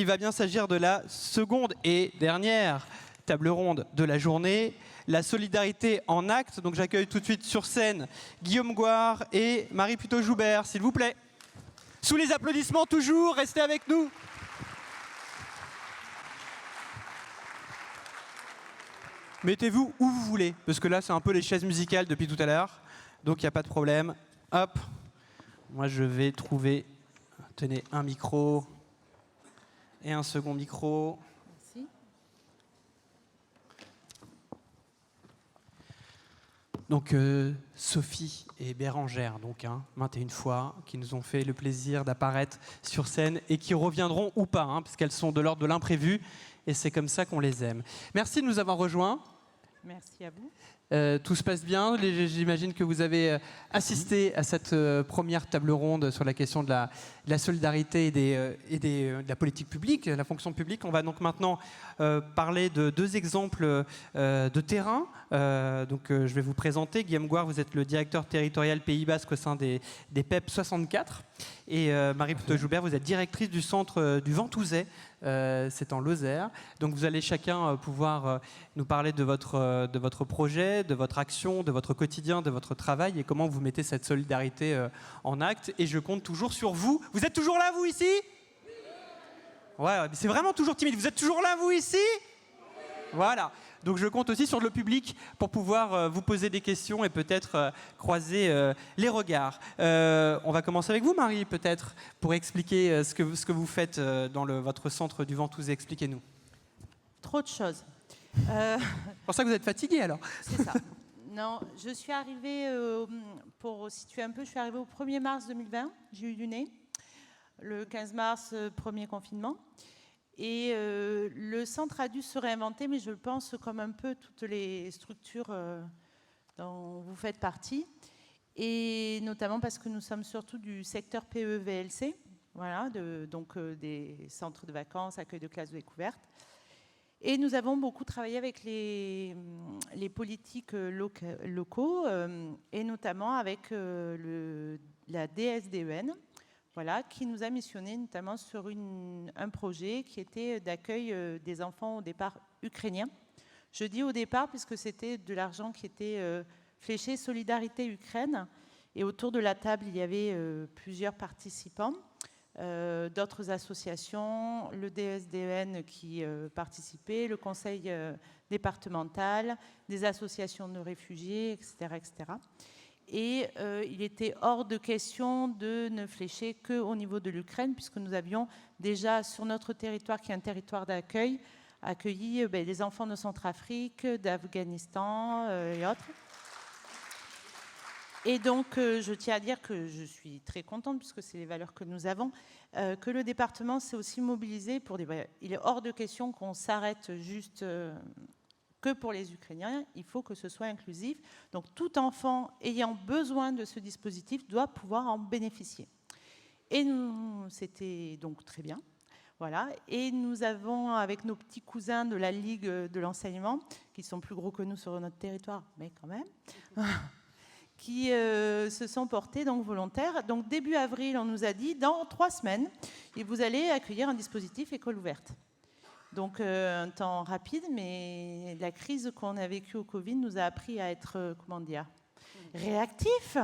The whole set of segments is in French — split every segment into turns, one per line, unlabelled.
il va bien s'agir de la seconde et dernière table ronde de la journée, la solidarité en actes. Donc j'accueille tout de suite sur scène Guillaume Gouard et Marie Puteaux-Joubert, s'il vous plaît. Sous les applaudissements toujours, restez avec nous. Mettez-vous où vous voulez, parce que là c'est un peu les chaises musicales depuis tout à l'heure, donc il n'y a pas de problème. Hop, moi je vais trouver, tenez, un micro et un second micro.
Merci.
Donc Sophie et Bérangère, donc maintes et une fois, qui nous ont fait le plaisir d'apparaître sur scène et qui reviendront ou pas, puisqu'elles sont de l'ordre de l'imprévu, et c'est comme ça qu'on les aime. Merci de nous avoir rejoints.
Merci à vous.
Tout se passe bien. J'imagine que vous avez assisté à cette première table ronde sur la question de la solidarité et de la politique publique, de la fonction publique. On va donc maintenant parler de deux exemples de terrain. Je vais vous présenter. Guillaume Gouard, vous êtes le directeur territorial Pays Basque au sein des PEP 64. Et Marie Puteaux-Joubert, vous êtes directrice du centre du Ventouzet, c'est en Lozère. Donc vous allez chacun pouvoir nous parler de votre projet, de votre action, de votre quotidien, de votre travail et comment vous mettez cette solidarité en acte. Et je compte toujours sur vous. Vous êtes toujours là, vous, ici ? Ouais, mais c'est vraiment toujours timide. Vous êtes toujours là, vous, ici ? Voilà. Donc je compte aussi sur le public pour pouvoir vous poser des questions et peut-être croiser les regards. On va commencer avec vous, Marie, peut-être, pour expliquer ce que vous faites dans votre centre du Ventouzet. Expliquez-nous.
Trop de choses.
C'est pour ça que vous êtes fatiguée, alors.
C'est ça. Non, je suis arrivée, pour situer un peu, je suis arrivée au 1er mars 2020. J'ai eu du nez. Le 15 mars, premier confinement. Et le centre a dû se réinventer, mais je le pense comme un peu toutes les structures dont vous faites partie. Et notamment parce que nous sommes surtout du secteur PE-VLC, voilà, donc des centres de vacances, accueil de classes de découverte. Et nous avons beaucoup travaillé avec les politiques locaux, et notamment avec la DSDEN. Voilà, qui nous a missionné notamment sur un projet qui était d'accueil des enfants au départ ukrainiens. Je dis au départ puisque c'était de l'argent qui était fléché Solidarité Ukraine. Et autour de la table, il y avait plusieurs participants, d'autres associations, le DSDN qui participait, le conseil départemental, des associations de réfugiés, etc., etc. Et il était hors de question de ne flécher qu'au niveau de l'Ukraine, puisque nous avions déjà sur notre territoire, qui est un territoire d'accueil, accueilli des enfants de Centrafrique, d'Afghanistan et autres. Et donc, je tiens à dire que je suis très contente, puisque c'est les valeurs que nous avons, que le département s'est aussi mobilisé pour des... Il est hors de question qu'on s'arrête juste... que pour les Ukrainiens, il faut que ce soit inclusif. Donc tout enfant ayant besoin de ce dispositif doit pouvoir en bénéficier. Et c'était donc très bien. Voilà. Et nous avons, avec nos petits cousins de la Ligue de l'enseignement, qui sont plus gros que nous sur notre territoire, mais quand même, qui se sont portés donc volontaires. Donc début avril, on nous a dit, dans 3 semaines, vous allez accueillir un dispositif école ouverte. Donc un temps rapide, mais la crise qu'on a vécue au Covid nous a appris à être, réactifs.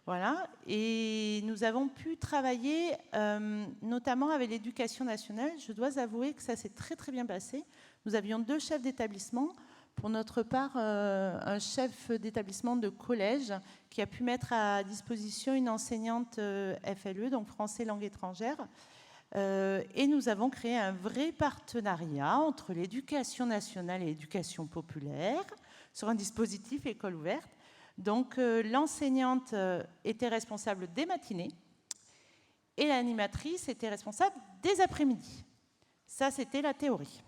Voilà. Et nous avons pu travailler notamment avec l'éducation nationale. Je dois avouer que ça s'est très très bien passé. Nous avions 2 chefs d'établissement. Pour notre part, un chef d'établissement de collège qui a pu mettre à disposition une enseignante FLE, donc français langue étrangère. Et nous avons créé un vrai partenariat entre l'éducation nationale et l'éducation populaire sur un dispositif école ouverte. Donc l'enseignante était responsable des matinées et l'animatrice était responsable des après-midi. Ça, c'était la théorie.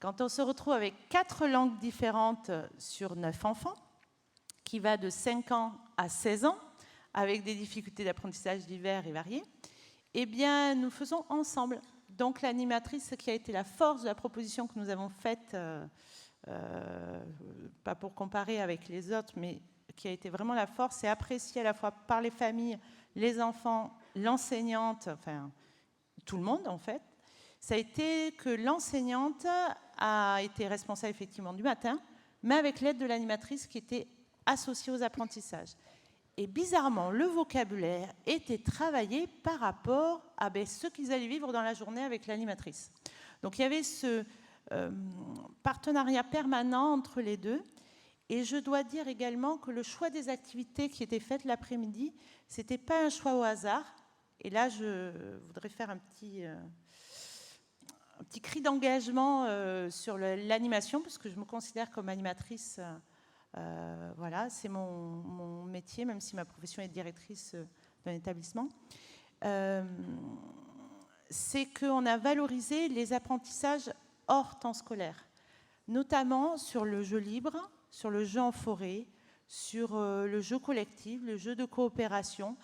Quand on se retrouve avec 4 langues différentes sur 9 enfants, qui va de 5 ans à 16 ans, avec des difficultés d'apprentissage divers et variées, eh bien, nous faisons ensemble. Donc, l'animatrice qui a été la force de la proposition que nous avons faite, pas pour comparer avec les autres, mais qui a été vraiment la force et appréciée à la fois par les familles, les enfants, l'enseignante, enfin, tout le monde, en fait, ça a été que l'enseignante a été responsable effectivement du matin, mais avec l'aide de l'animatrice qui était associée aux apprentissages. Et bizarrement, le vocabulaire était travaillé par rapport à ce qu'ils allaient vivre dans la journée avec l'animatrice. Donc il y avait ce partenariat permanent entre les deux. Et je dois dire également que le choix des activités qui étaient faites l'après-midi, ce n'était pas un choix au hasard. Et là, je voudrais faire un petit cri d'engagement sur l'animation, parce que je me considère comme animatrice. Voilà, c'est mon métier, même si ma profession est directrice d'un établissement. C'est qu'on a valorisé les apprentissages hors temps scolaire, notamment sur le jeu libre, sur le jeu en forêt, sur le jeu collectif, le jeu de coopération,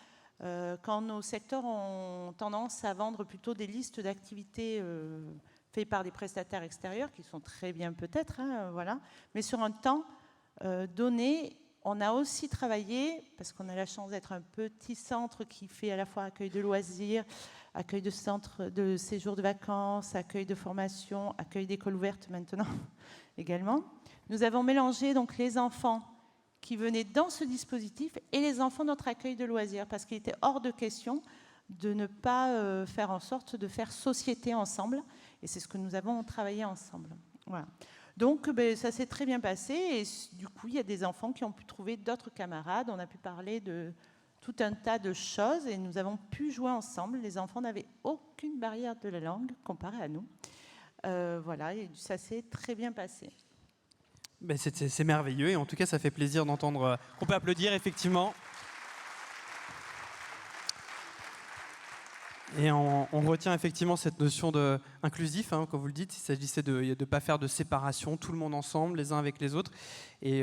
quand nos secteurs ont tendance à vendre plutôt des listes d'activités faites par des prestataires extérieurs, qui sont très bien peut-être, voilà, mais sur un temps donné, on a aussi travaillé, parce qu'on a la chance d'être un petit centre qui fait à la fois accueil de loisirs, accueil de centres de séjour de vacances, accueil de formation, accueil d'école ouverte maintenant également. Nous avons mélangé donc les enfants qui venaient dans ce dispositif et les enfants de notre accueil de loisirs, parce qu'il était hors de question de ne pas faire en sorte de faire société ensemble. Et c'est ce que nous avons travaillé ensemble. Voilà. Donc ça s'est très bien passé et du coup il y a des enfants qui ont pu trouver d'autres camarades. On a pu parler de tout un tas de choses et nous avons pu jouer ensemble. Les enfants n'avaient aucune barrière de la langue comparée à nous. Voilà, et ça s'est très bien passé.
Ben c'est merveilleux et en tout cas ça fait plaisir d'entendre qu'on peut applaudir effectivement. Et on retient effectivement cette notion d'inclusif, comme vous le dites, il s'agissait de ne pas faire de séparation, tout le monde ensemble, les uns avec les autres. Et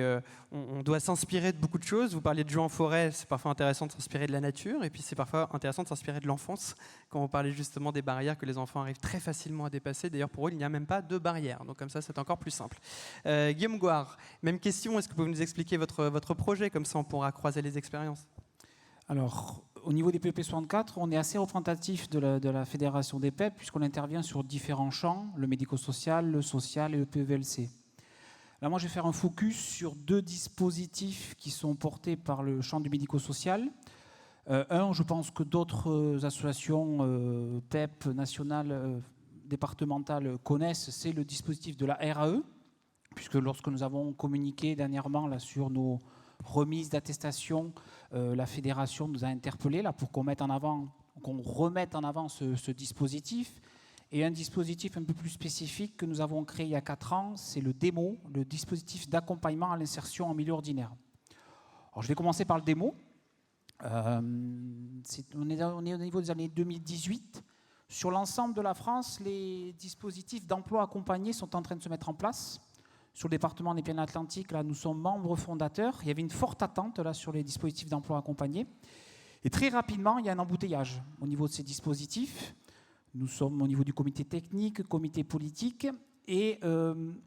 on doit s'inspirer de beaucoup de choses. Vous parliez de jeux en forêt, c'est parfois intéressant de s'inspirer de la nature, et puis c'est parfois intéressant de s'inspirer de l'enfance, quand on parlait justement des barrières que les enfants arrivent très facilement à dépasser. D'ailleurs, pour eux, il n'y a même pas de barrières, donc comme ça, c'est encore plus simple. Guillaume Gouard, même question, est-ce que vous pouvez nous expliquer votre projet, comme ça on pourra croiser les expériences?
Alors, au niveau des PEP 64, on est assez représentatif de la fédération des PEP, puisqu'on intervient sur différents champs, le médico-social, le social et le PEVLC. Là, moi, je vais faire un focus sur deux dispositifs qui sont portés par le champ du médico-social. Un, je pense que d'autres associations PEP nationales, départementales connaissent, c'est le dispositif de la RAE, puisque lorsque nous avons communiqué dernièrement là, sur nos remise d'attestation, la fédération nous a interpellés là, pour qu'on remette en avant ce dispositif. Et un dispositif un peu plus spécifique que nous avons créé il y a 4 ans, c'est le DEMO, le dispositif d'accompagnement à l'insertion en milieu ordinaire. Alors, je vais commencer par le DEMO. On est au niveau des années 2018. Sur l'ensemble de la France, les dispositifs d'emploi accompagné sont en train de se mettre en place. Sur le département des Pyrénées-Atlantiques, là, nous sommes membres fondateurs. Il y avait une forte attente là, sur les dispositifs d'emploi accompagné. Et très rapidement, il y a un embouteillage au niveau de ces dispositifs. Nous sommes au niveau du comité technique, comité politique, et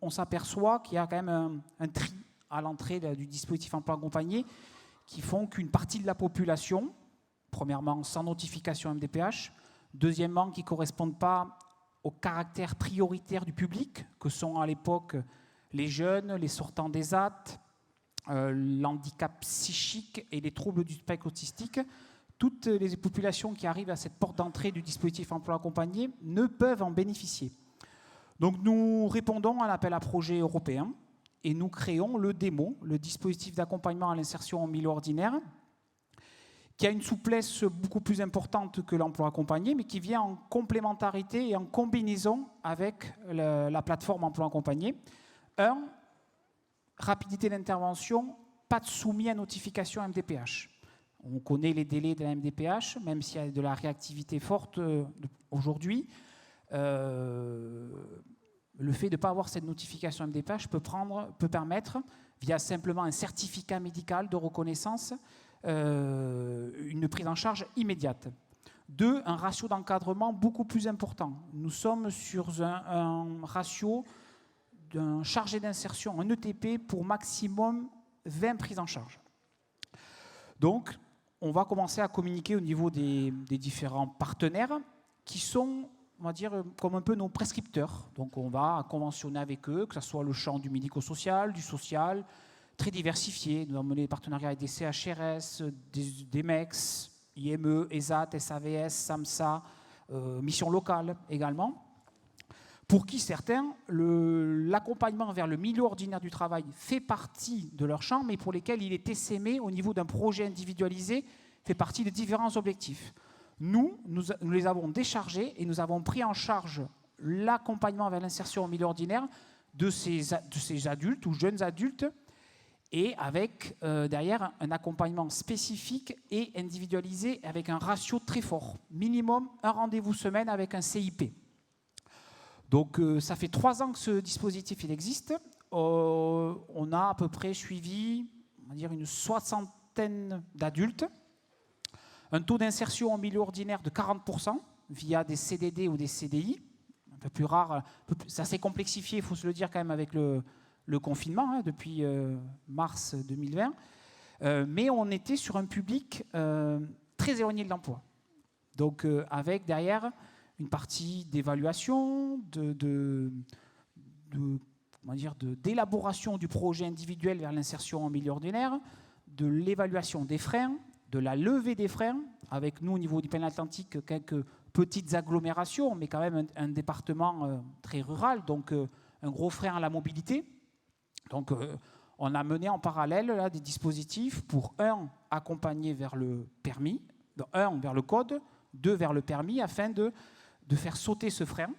on s'aperçoit qu'il y a quand même un tri à l'entrée du dispositif emploi accompagné qui font qu'une partie de la population, premièrement sans notification MDPH, deuxièmement qui ne correspondent pas au caractère prioritaire du public, que sont à l'époque les jeunes, les sortants des AT, l'handicap psychique et les troubles du spectre autistique. Toutes les populations qui arrivent à cette porte d'entrée du dispositif emploi accompagné ne peuvent en bénéficier. Donc nous répondons à l'appel à projet européen et nous créons le DEMO, le dispositif d'accompagnement à l'insertion en milieu ordinaire, qui a une souplesse beaucoup plus importante que l'emploi accompagné, mais qui vient en complémentarité et en combinaison avec la plateforme emploi accompagné. Rapidité d'intervention, pas de soumis à notification MDPH. On connaît les délais de la MDPH, même s'il y a de la réactivité forte aujourd'hui. Le fait de ne pas avoir cette notification MDPH peut permettre, via simplement un certificat médical de reconnaissance, une prise en charge immédiate. 2, un ratio d'encadrement beaucoup plus important. Nous sommes sur un ratio d'un chargé d'insertion, un ETP, pour maximum 20 prises en charge. Donc, on va commencer à communiquer au niveau des différents partenaires qui sont on va dire, comme un peu nos prescripteurs. Donc on va conventionner avec eux, que ce soit le champ du médico-social, du social, très diversifié. Nous avons mené des partenariats avec des CHRS, des MEX, IME, ESAT, SAVS, SAMSA, missions locales également, pour qui certains, l'accompagnement vers le milieu ordinaire du travail fait partie de leur champ, mais pour lesquels il est essaimé au niveau d'un projet individualisé, fait partie de différents objectifs. Nous les avons déchargés et nous avons pris en charge l'accompagnement vers l'insertion au milieu ordinaire de ces adultes ou jeunes adultes, et avec derrière un accompagnement spécifique et individualisé avec un ratio très fort. Minimum un rendez-vous semaine avec un CIP. Donc ça fait 3 ans que ce dispositif il existe. On a à peu près suivi, on va dire, une 60aine d'adultes. Un taux d'insertion en milieu ordinaire de 40% via des CDD ou des CDI. Un peu plus rare, ça s'est complexifié, il faut se le dire quand même, avec le confinement, depuis mars 2020. Mais on était sur un public très éloigné de l'emploi. Donc avec derrière une partie d'évaluation, d'élaboration du projet individuel vers l'insertion en milieu ordinaire, de l'évaluation des freins, de la levée des freins, avec nous au niveau du Pyrénées-Atlantiques quelques petites agglomérations, mais quand même un département très rural, donc un gros frein à la mobilité. Donc on a mené en parallèle là, des dispositifs pour, accompagner vers le permis, vers le code, 2 vers le permis, afin de faire sauter ce frein.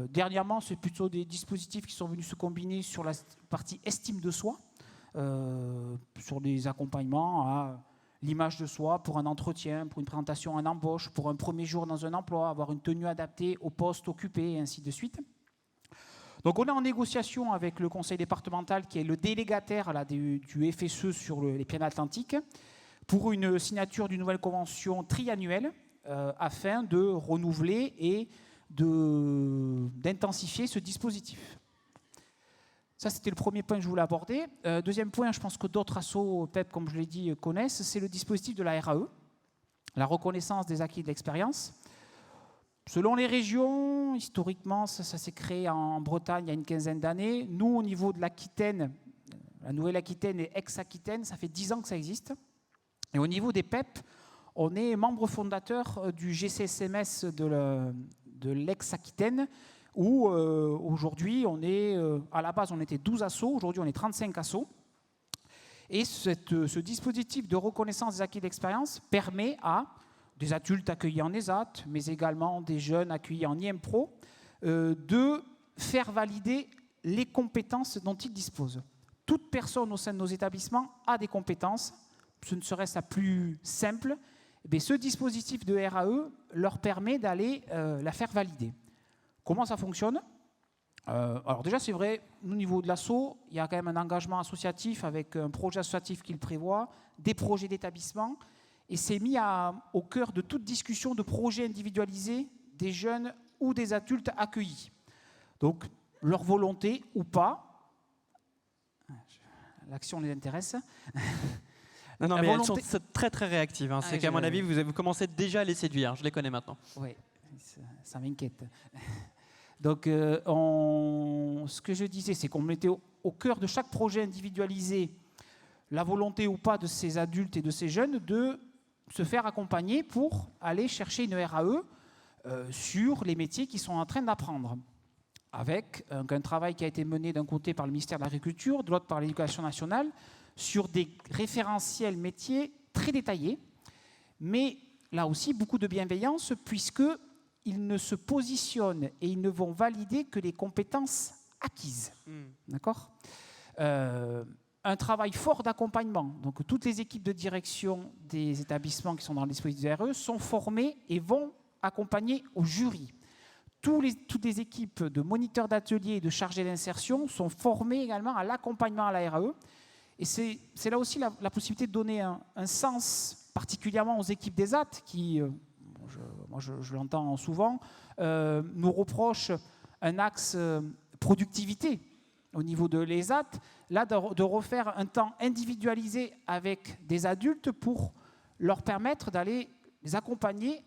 Dernièrement, c'est plutôt des dispositifs qui sont venus se combiner sur la partie estime de soi, sur des accompagnements à l'image de soi pour un entretien, pour une présentation en embauche, pour un premier jour dans un emploi, avoir une tenue adaptée au poste occupé, et ainsi de suite. Donc on est en négociation avec le conseil départemental, qui est le délégataire là, du FSE sur les Pyrénées-Atlantiques, pour une signature d'une nouvelle convention triannuelle, afin de renouveler et d'intensifier ce dispositif. Ça, c'était le premier point que je voulais aborder. Deuxième point, je pense que d'autres assos, PEP, comme je l'ai dit, connaissent, c'est le dispositif de la RAE, la reconnaissance des acquis de l'expérience. Selon les régions, historiquement, ça s'est créé en Bretagne il y a une 15aine d'années. Nous, au niveau de l'Aquitaine, la Nouvelle-Aquitaine et ex-Aquitaine, ça fait 10 ans que ça existe. Et au niveau des PEP, on est membre fondateur du GCSMS de l'ex-Aquitaine, où aujourd'hui, à la base, on était 12 assos, aujourd'hui, on est 35 assos. Et ce dispositif de reconnaissance des acquis d'expérience permet à des adultes accueillis en ESAT, mais également des jeunes accueillis en IMPRO, de faire valider les compétences dont ils disposent. Toute personne au sein de nos établissements a des compétences, ce ne serait ça plus simple. Mais ce dispositif de RAE leur permet d'aller la faire valider. Comment ça fonctionne ? Alors déjà, c'est vrai, au niveau de l'asso, il y a quand même un engagement associatif avec un projet associatif qui le prévoit, des projets d'établissement, et c'est mis au cœur de toute discussion de projets individualisés des jeunes ou des adultes accueillis. Donc, leur volonté ou pas, l'action les intéresse.
Non, mais elles sont très très réactives. C'est qu'à mon avis, vous commencez déjà à les séduire. Je les connais maintenant.
Oui, ça m'inquiète. Donc, ce que je disais, c'est qu'on mettait au cœur de chaque projet individualisé la volonté ou pas de ces adultes et de ces jeunes de se faire accompagner pour aller chercher une RAE sur les métiers qu'ils sont en train d'apprendre. Avec un travail qui a été mené d'un côté par le ministère de l'Agriculture, de l'autre par l'Éducation nationale, sur des référentiels métiers très détaillés, mais là aussi beaucoup de bienveillance, puisqu'ils ne se positionnent et ils ne vont valider que les compétences acquises. D'accord ? Un travail fort d'accompagnement. Donc toutes les équipes de direction des établissements qui sont dans le dispositif de RE sont formées et vont accompagner au jury. Toutes les équipes de moniteurs d'atelier et de chargés d'insertion sont formées également à l'accompagnement à la RAE. Et c'est là aussi la possibilité de donner un sens, particulièrement aux équipes des AT, qui, je l'entends souvent, nous reprochent un axe productivité au niveau de l'ESAT, là de refaire un temps individualisé avec des adultes pour leur permettre d'aller les accompagner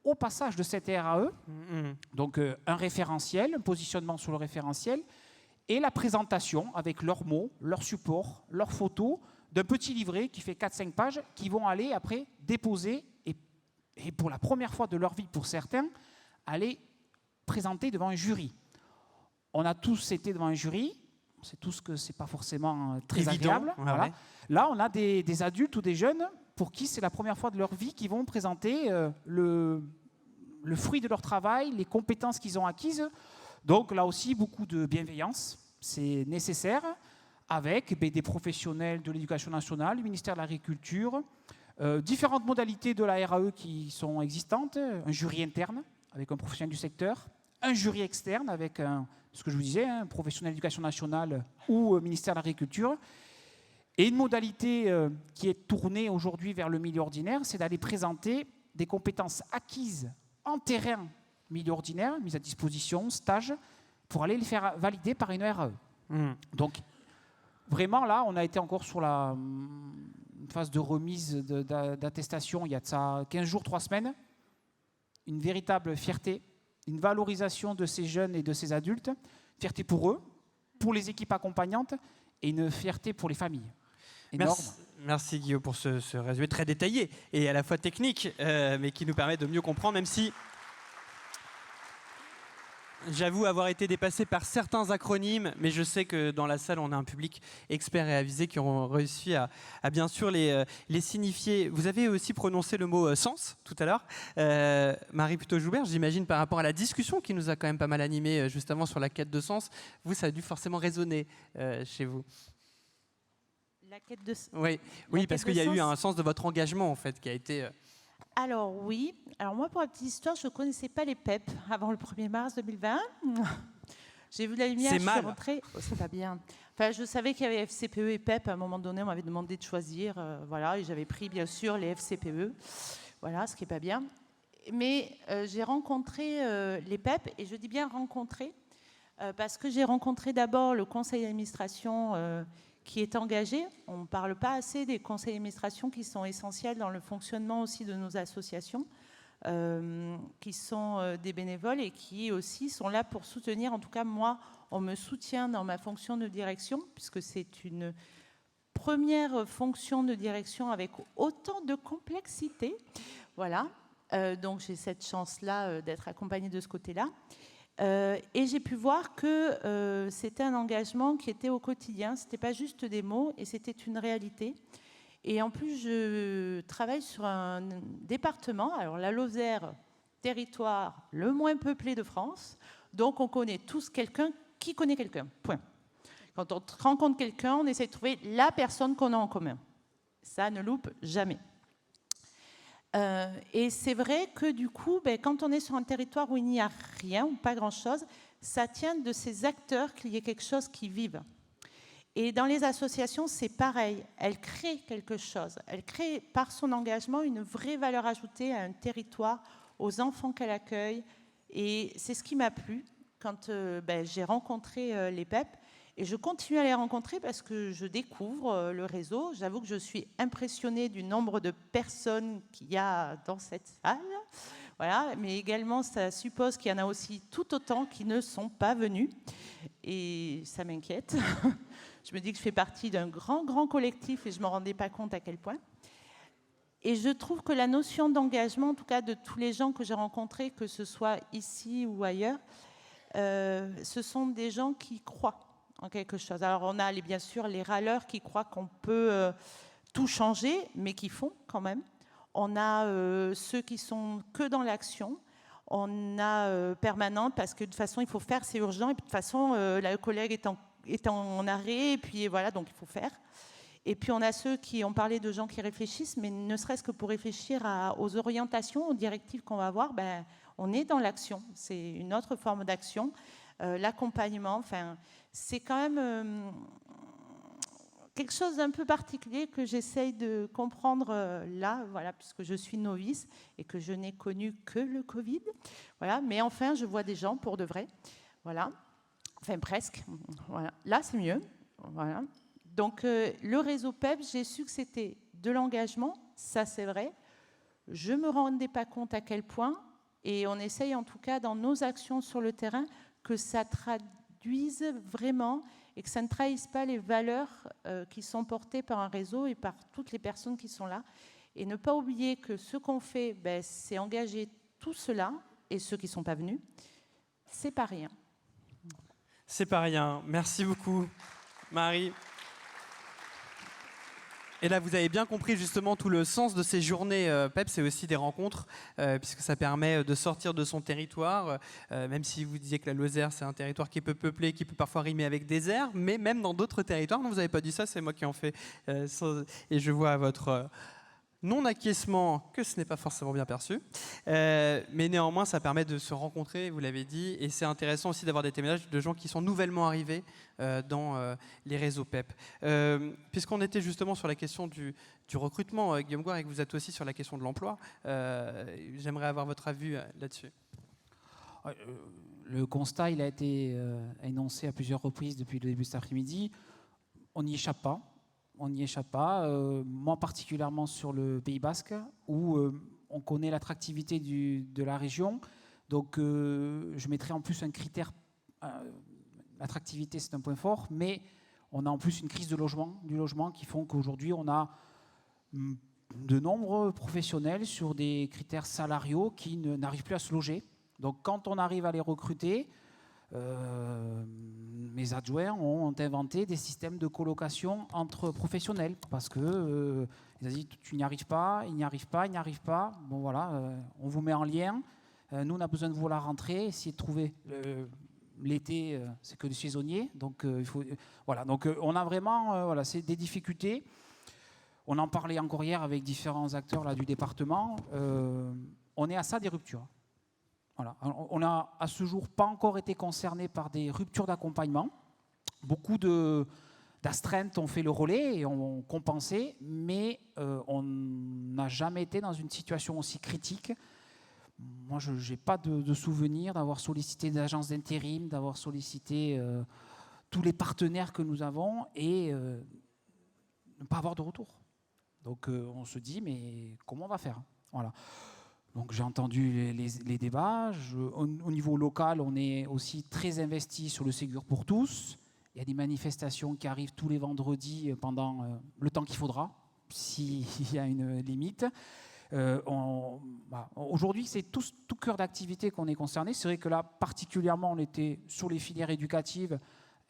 au passage de cette RAE, donc un référentiel, un positionnement sur le référentiel, et la présentation avec leurs mots, leurs supports, leurs photos, d'un petit livret qui fait 4-5 pages, qui vont aller après déposer, et pour la première fois de leur vie pour certains, aller présenter devant un jury. On a tous été devant un jury, on sait tous que ce n'est pas forcément très
évident,
agréable. Voilà.
Ouais.
Là, on a des adultes ou des jeunes pour qui c'est la première fois de leur vie qu'ils vont présenter le fruit de leur travail, les compétences qu'ils ont acquises. Donc là aussi, beaucoup de bienveillance, c'est nécessaire, avec des professionnels de l'Éducation nationale, du ministère de l'Agriculture, différentes modalités de la RAE qui sont existantes, un jury interne avec un professionnel du secteur, un jury externe avec ce que je vous disais, un professionnel de l'Éducation nationale ou ministère de l'Agriculture. Et une modalité qui est tournée aujourd'hui vers le milieu ordinaire, c'est d'aller présenter des compétences acquises en terrain milieu ordinaire, mise à disposition, stage, pour aller les faire valider par une RAE. Donc, vraiment, là, on a été encore sur la phase de remise d'attestation il y a de ça 15 jours, 3 semaines. Une véritable fierté, une valorisation de ces jeunes et de ces adultes, fierté pour eux, pour les équipes accompagnantes et une fierté pour les familles. Énorme.
Merci Guillaume pour ce résumé très détaillé et à la fois technique, mais qui nous permet de mieux comprendre, même si j'avoue avoir été dépassé par certains acronymes, mais je sais que dans la salle, on a un public expert et avisé qui ont réussi à bien sûr les signifier. Vous avez aussi prononcé le mot sens tout à l'heure. Marie Puteaux-Joubert, j'imagine par rapport à la discussion qui nous a quand même pas mal animé juste avant sur la quête de sens, vous, ça a dû forcément résonner chez vous.
La quête de
Oui, parce qu'il y a eu un sens de votre engagement en fait qui a été...
Alors oui, alors moi pour la petite histoire, je ne connaissais pas les PEP avant le 1er mars 2020. J'ai vu la lumière, je suis rentrée, c'est pas bien. Enfin, je savais qu'il y avait FCPE et PEP, à un moment donné on m'avait demandé de choisir, voilà, et j'avais pris bien sûr les FCPE, voilà, ce qui n'est pas bien. Mais j'ai rencontré les PEP, et je dis bien rencontré, parce que j'ai rencontré d'abord le conseil d'administration qui est engagé. On ne parle pas assez des conseils d'administration qui sont essentiels dans le fonctionnement aussi de nos associations, qui sont des bénévoles et qui aussi sont là pour soutenir. En tout cas, moi, on me soutient dans ma fonction de direction, puisque c'est une première fonction de direction avec autant de complexité. Voilà. Donc j'ai cette chance-là d'être accompagnée de ce côté-là. Et j'ai pu voir que c'était un engagement qui était au quotidien, ce n'était pas juste des mots, et c'était une réalité. Et en plus, je travaille sur un département, alors la Lozère, territoire le moins peuplé de France, donc on connaît tous quelqu'un qui connaît quelqu'un, point. Quand on rencontre quelqu'un, on essaie de trouver la personne qu'on a en commun. Ça ne loupe jamais. Et c'est vrai que du coup, quand on est sur un territoire où il n'y a rien ou pas grand-chose, ça tient de ces acteurs qu'il y ait quelque chose qui vive. Et dans les associations, c'est pareil. Elles créent quelque chose. Elles créent par son engagement une vraie valeur ajoutée à un territoire, aux enfants qu'elle accueille. Et c'est ce qui m'a plu quand j'ai rencontré les PEP. Et je continue à les rencontrer parce que je découvre le réseau. J'avoue que je suis impressionnée du nombre de personnes qu'il y a dans cette salle. Voilà. Mais également, ça suppose qu'il y en a aussi tout autant qui ne sont pas venus. Et ça m'inquiète. Je me dis que je fais partie d'un grand collectif et je ne me rendais pas compte à quel point. Et je trouve que la notion d'engagement, en tout cas de tous les gens que j'ai rencontrés, que ce soit ici ou ailleurs, ce sont des gens qui croient en quelque chose. Alors on a bien sûr les râleurs qui croient qu'on peut tout changer, mais qui font quand même. On a ceux qui sont que dans l'action. On a permanente parce que de toute façon il faut faire, c'est urgent. Et puis de toute façon la collègue est en arrêt et puis voilà, donc il faut faire. Et puis on a ceux qui ont parlé de gens qui réfléchissent, mais ne serait-ce que pour réfléchir aux orientations, aux directives qu'on va avoir, on est dans l'action. C'est une autre forme d'action. L'accompagnement, enfin, c'est quand même quelque chose d'un peu particulier que j'essaye de comprendre là, voilà, puisque je suis novice et que je n'ai connu que le Covid. Voilà, mais enfin, je vois des gens pour de vrai. Voilà, enfin presque. Voilà. Là, c'est mieux. Voilà. Donc, le réseau PEP, j'ai su que c'était de l'engagement, ça c'est vrai. Je ne me rendais pas compte à quel point, Et on essaye en tout cas dans nos actions sur le terrain que ça traduise vraiment et que ça ne trahisse pas les valeurs qui sont portées par un réseau et par toutes les personnes qui sont là. Et ne pas oublier que ce qu'on fait, c'est engager tout cela, et ceux qui ne sont pas venus, c'est pas rien.
C'est pas rien. Merci beaucoup, Marie. Et là, vous avez bien compris justement tout le sens de ces journées PEP, c'est aussi des rencontres, puisque ça permet de sortir de son territoire, même si vous disiez que la Lozère, c'est un territoire qui est peu peuplé, qui peut parfois rimer avec désert, mais même dans d'autres territoires, non, vous n'avez pas dit ça, c'est moi qui en fais, et je vois votre non-acquiescement que ce n'est pas forcément bien perçu, mais néanmoins ça permet de se rencontrer, vous l'avez dit, et c'est intéressant aussi d'avoir des témoignages de gens qui sont nouvellement arrivés dans les réseaux PEP. Puisqu'on était justement sur la question du recrutement, Guillaume Gouard, et que vous êtes aussi sur la question de l'emploi, j'aimerais avoir votre avis là-dessus.
Le constat, il a été énoncé à plusieurs reprises depuis le début de cet après-midi. On n'y échappe pas. On n'y échappe pas, moi particulièrement sur le Pays Basque, où on connaît l'attractivité de la région. Donc je mettrai en plus un critère, l'attractivité c'est un point fort, mais on a en plus une crise du logement qui font qu'aujourd'hui on a de nombreux professionnels sur des critères salariaux qui n'arrivent plus à se loger. Donc quand on arrive à les recruter, mes adjoints ont inventé des systèmes de colocation entre professionnels parce que ils ont dit tu n'y arrives pas, il n'y arrive pas, il n'y arrive pas. Bon voilà, on vous met en lien. Nous on a besoin de vous à la rentrée, essayer de trouver l'été, c'est que du saisonnier. Donc il faut voilà. Donc on a vraiment voilà, c'est des difficultés. On en parlait encore hier avec différents acteurs là du département. On est à ça des ruptures. Voilà. On n'a à ce jour pas encore été concerné par des ruptures d'accompagnement. Beaucoup d'astreintes ont fait le relais et ont compensé, mais on n'a jamais été dans une situation aussi critique. Moi, je n'ai pas de souvenir d'avoir sollicité des agences d'intérim, d'avoir sollicité tous les partenaires que nous avons et ne pas avoir de retour. Donc on se dit, mais comment on va faire ? Voilà. Donc j'ai entendu les débats. Au niveau local, on est aussi très investi sur le Ségur pour tous. Il y a des manifestations qui arrivent tous les vendredis pendant le temps qu'il faudra, s'il y a une limite. Aujourd'hui, c'est tout cœur d'activité qu'on est concerné. C'est vrai que là, particulièrement, on était sur les filières éducatives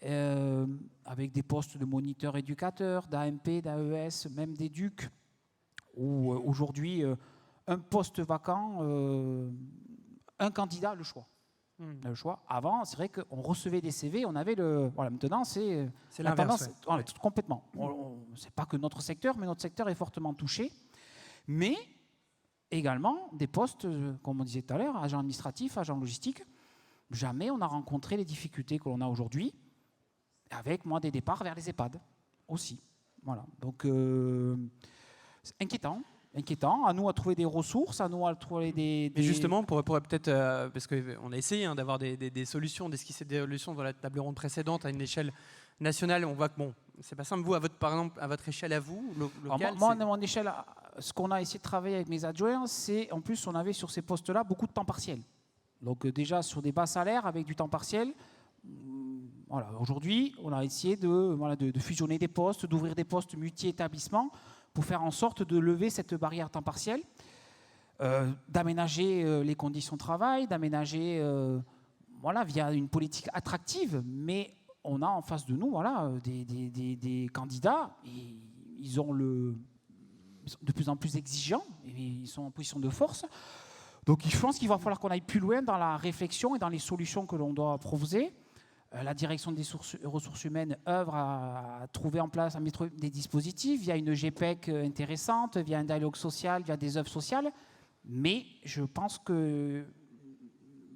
avec des postes de moniteurs éducateurs, d'AMP, d'AES, même d'éduc, où aujourd'hui... un poste vacant, un candidat, le choix. Le choix. Avant, c'est vrai qu'on recevait des CV, on avait le... Voilà, maintenant, c'est
l'inverse.
Ouais. Complètement. C'est pas que notre secteur, mais notre secteur est fortement touché. Mais également, des postes, comme on disait tout à l'heure, agents administratifs, agents logistiques. Jamais on a rencontré les difficultés que l'on a aujourd'hui, avec moi des départs vers les EHPAD aussi. Voilà. Donc, c'est inquiétant. À nous à trouver des ressources, à nous à trouver des...
Mais justement, pour peut-être, parce qu'on a essayé d'avoir des solutions, d'esquisser des solutions dans la table ronde précédente à une échelle nationale, on voit que bon, c'est pas simple. Vous, par exemple, à votre échelle à vous, locale.
Moi, à mon échelle, ce qu'on a essayé de travailler avec mes adjoints, c'est en plus on avait sur ces postes-là beaucoup de temps partiel. Donc déjà sur des bas salaires avec du temps partiel. Voilà, aujourd'hui, on a essayé de fusionner des postes, d'ouvrir des postes multi-établissements, pour faire en sorte de lever cette barrière temps partiel, d'aménager les conditions de travail, d'aménager via une politique attractive, mais on a en face de nous des candidats, ils sont de plus en plus exigeants, et ils sont en position de force. Donc je pense qu'il va falloir qu'on aille plus loin dans la réflexion et dans les solutions que l'on doit proposer. La direction des ressources humaines œuvre à trouver en place, à mettre des dispositifs via une GPEC intéressante, via un dialogue social, via des œuvres sociales. Mais je pense que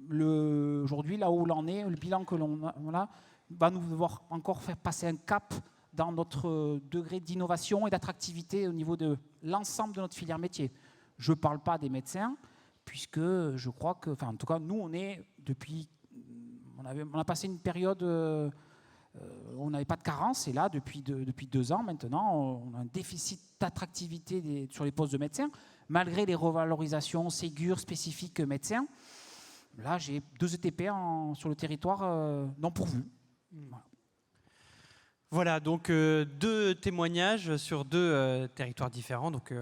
aujourd'hui, là où l'on est, le bilan que l'on a, va nous devoir encore faire passer un cap dans notre degré d'innovation et d'attractivité au niveau de l'ensemble de notre filière métier. Je ne parle pas des médecins, puisque je crois que, en tout cas, nous, on est depuis... On a passé une période où on n'avait pas de carence, et là, depuis 2 ans maintenant, on a un déficit d'attractivité sur les postes de médecins, malgré les revalorisations Ségur spécifiques médecins. Là, j'ai 2 ETP sur le territoire non pourvus.
Voilà, donc 2 témoignages sur 2 territoires différents. Donc,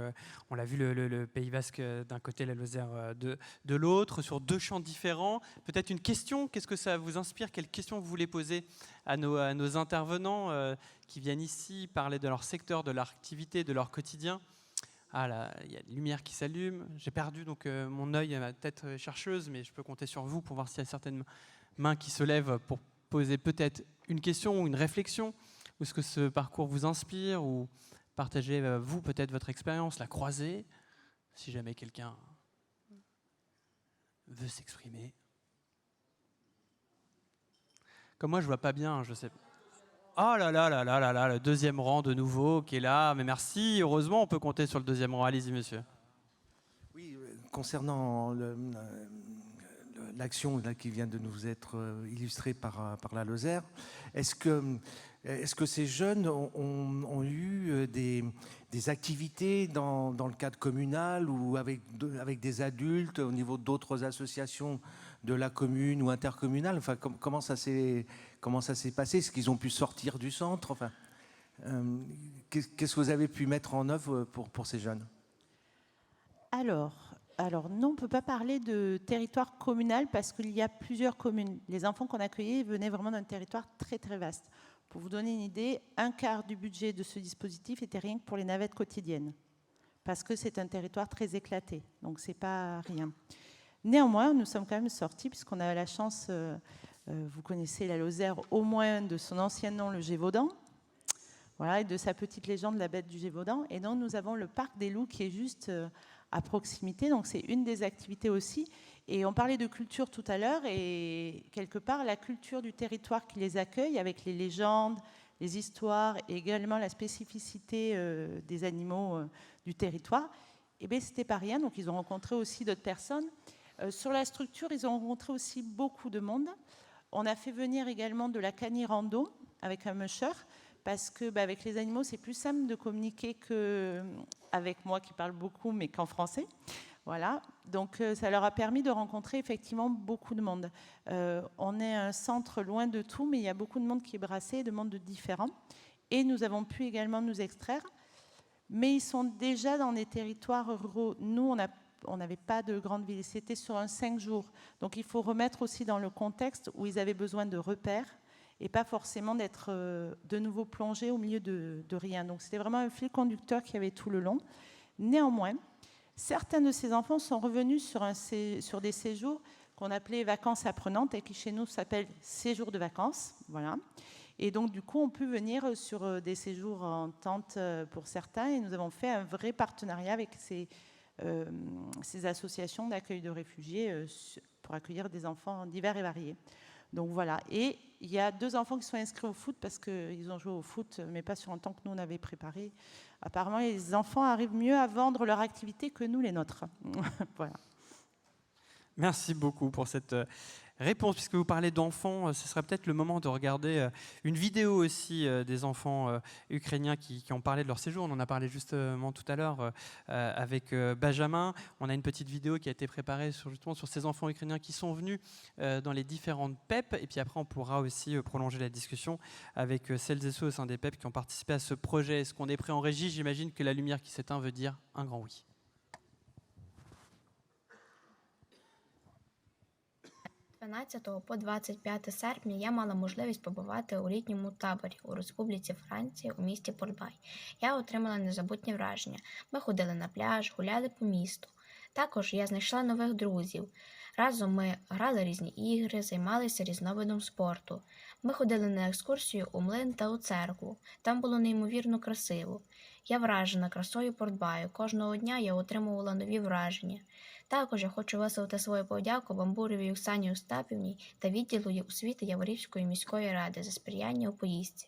on l'a vu, le Pays Basque d'un côté, la Lozère de l'autre, sur 2 champs différents. Peut-être une question, qu'est-ce que ça vous inspire? Quelles questions vous voulez poser à nos intervenants qui viennent ici parler de leur secteur, de leur activité, de leur quotidien? Ah là, il y a une lumière qui s'allume. J'ai perdu donc mon œil et ma tête chercheuse, mais je peux compter sur vous pour voir s'il y a certaines mains qui se lèvent pour poser peut-être une question ou une réflexion. Ou est-ce que ce parcours vous inspire, ou partagez vous peut-être votre expérience, la croisée, si jamais quelqu'un veut s'exprimer. Comme moi, je vois pas bien, je sais. Oh là là là là là là, le 2e rang de nouveau qui est là. Mais merci, heureusement, on peut compter sur le 2e rang. Allez-y, monsieur.
Oui, concernant l'action qui vient de nous être illustrée par la Lozère, est-ce que ces jeunes ont eu des activités dans le cadre communal ou avec des adultes au niveau d'autres associations de la commune ou intercommunale? Enfin, comment ça s'est passé? Est-ce qu'ils ont pu sortir du centre? Enfin, qu'est-ce que vous avez pu mettre en œuvre pour ces jeunes?
Alors non, on ne peut pas parler de territoire communal parce qu'il y a plusieurs communes. Les enfants qu'on accueillait venaient vraiment d'un territoire très très vaste. Pour vous donner une idée, 1/4 du budget de ce dispositif était rien que pour les navettes quotidiennes, parce que c'est un territoire très éclaté, donc c'est pas rien. Néanmoins, nous sommes quand même sortis, puisqu'on a la chance, vous connaissez la Lozère au moins de son ancien nom, le Gévaudan, voilà, et de sa petite légende, la bête du Gévaudan. Et donc nous avons le parc des loups qui est juste à proximité, donc c'est une des activités aussi. Et on parlait de culture tout à l'heure, et quelque part la culture du territoire qui les accueille, avec les légendes, les histoires, et également la spécificité des animaux du territoire, et bien c'était pas rien, donc ils ont rencontré aussi d'autres personnes. Sur la structure, ils ont rencontré aussi beaucoup de monde. On a fait venir également de la Canirando avec un musher, parce que avec les animaux, c'est plus simple de communiquer qu'avec moi qui parle beaucoup, mais qu'en français. Voilà, donc ça leur a permis de rencontrer effectivement beaucoup de monde. On est un centre loin de tout, mais il y a beaucoup de monde qui est brassé, de monde différents. Et nous avons pu également nous extraire. Mais ils sont déjà dans des territoires ruraux. Nous, on n'avait pas de grande ville. C'était sur un 5 jours. Donc il faut remettre aussi dans le contexte où ils avaient besoin de repères et pas forcément d'être de nouveau plongés au milieu de rien. Donc c'était vraiment un fil conducteur qu'il y avait tout le long. Néanmoins, certains de ces enfants sont revenus sur des séjours qu'on appelait vacances apprenantes et qui chez nous s'appellent séjours de vacances. Voilà. Et donc du coup, on peut venir sur des séjours en tente pour certains, et nous avons fait un vrai partenariat avec ces associations d'accueil de réfugiés pour accueillir des enfants divers et variés. Donc voilà, et il y a 2 enfants qui sont inscrits au foot parce qu'ils ont joué au foot, mais pas sur un temps que nous on avait préparé. Apparemment, les enfants arrivent mieux à vendre leur activité que nous, les nôtres. Voilà.
Merci beaucoup pour cette réponse. Puisque vous parlez d'enfants, ce serait peut-être le moment de regarder une vidéo aussi des enfants ukrainiens qui ont parlé de leur séjour. On en a parlé justement tout à l'heure avec Benjamin. On a une petite vidéo qui a été préparée justement sur ces enfants ukrainiens qui sont venus dans les différentes PEP. Et puis après, on pourra aussi prolonger la discussion avec celles et ceux au sein des PEP qui ont participé à ce projet. Est-ce qu'on est prêt en régie? J'imagine que la lumière qui s'éteint veut dire un grand oui.
12 по 25 серпня я мала можливість побувати у літньому таборі у Республіці Франції у місті Портбай. Я отримала незабутні враження. Ми ходили на пляж, гуляли по місту. Також я знайшла нових друзів. Разом ми грали різні ігри, займалися різновидом спорту. Ми ходили на екскурсію у млин та у церкву. Там було неймовірно красиво. Я вражена красою Портбаю. Кожного дня я отримувала нові враження. Також я хочу висловити свою подяку Бамбуровій Оксані Остапівні та відділу освіти Яворівської міської ради за сприяння у поїздці.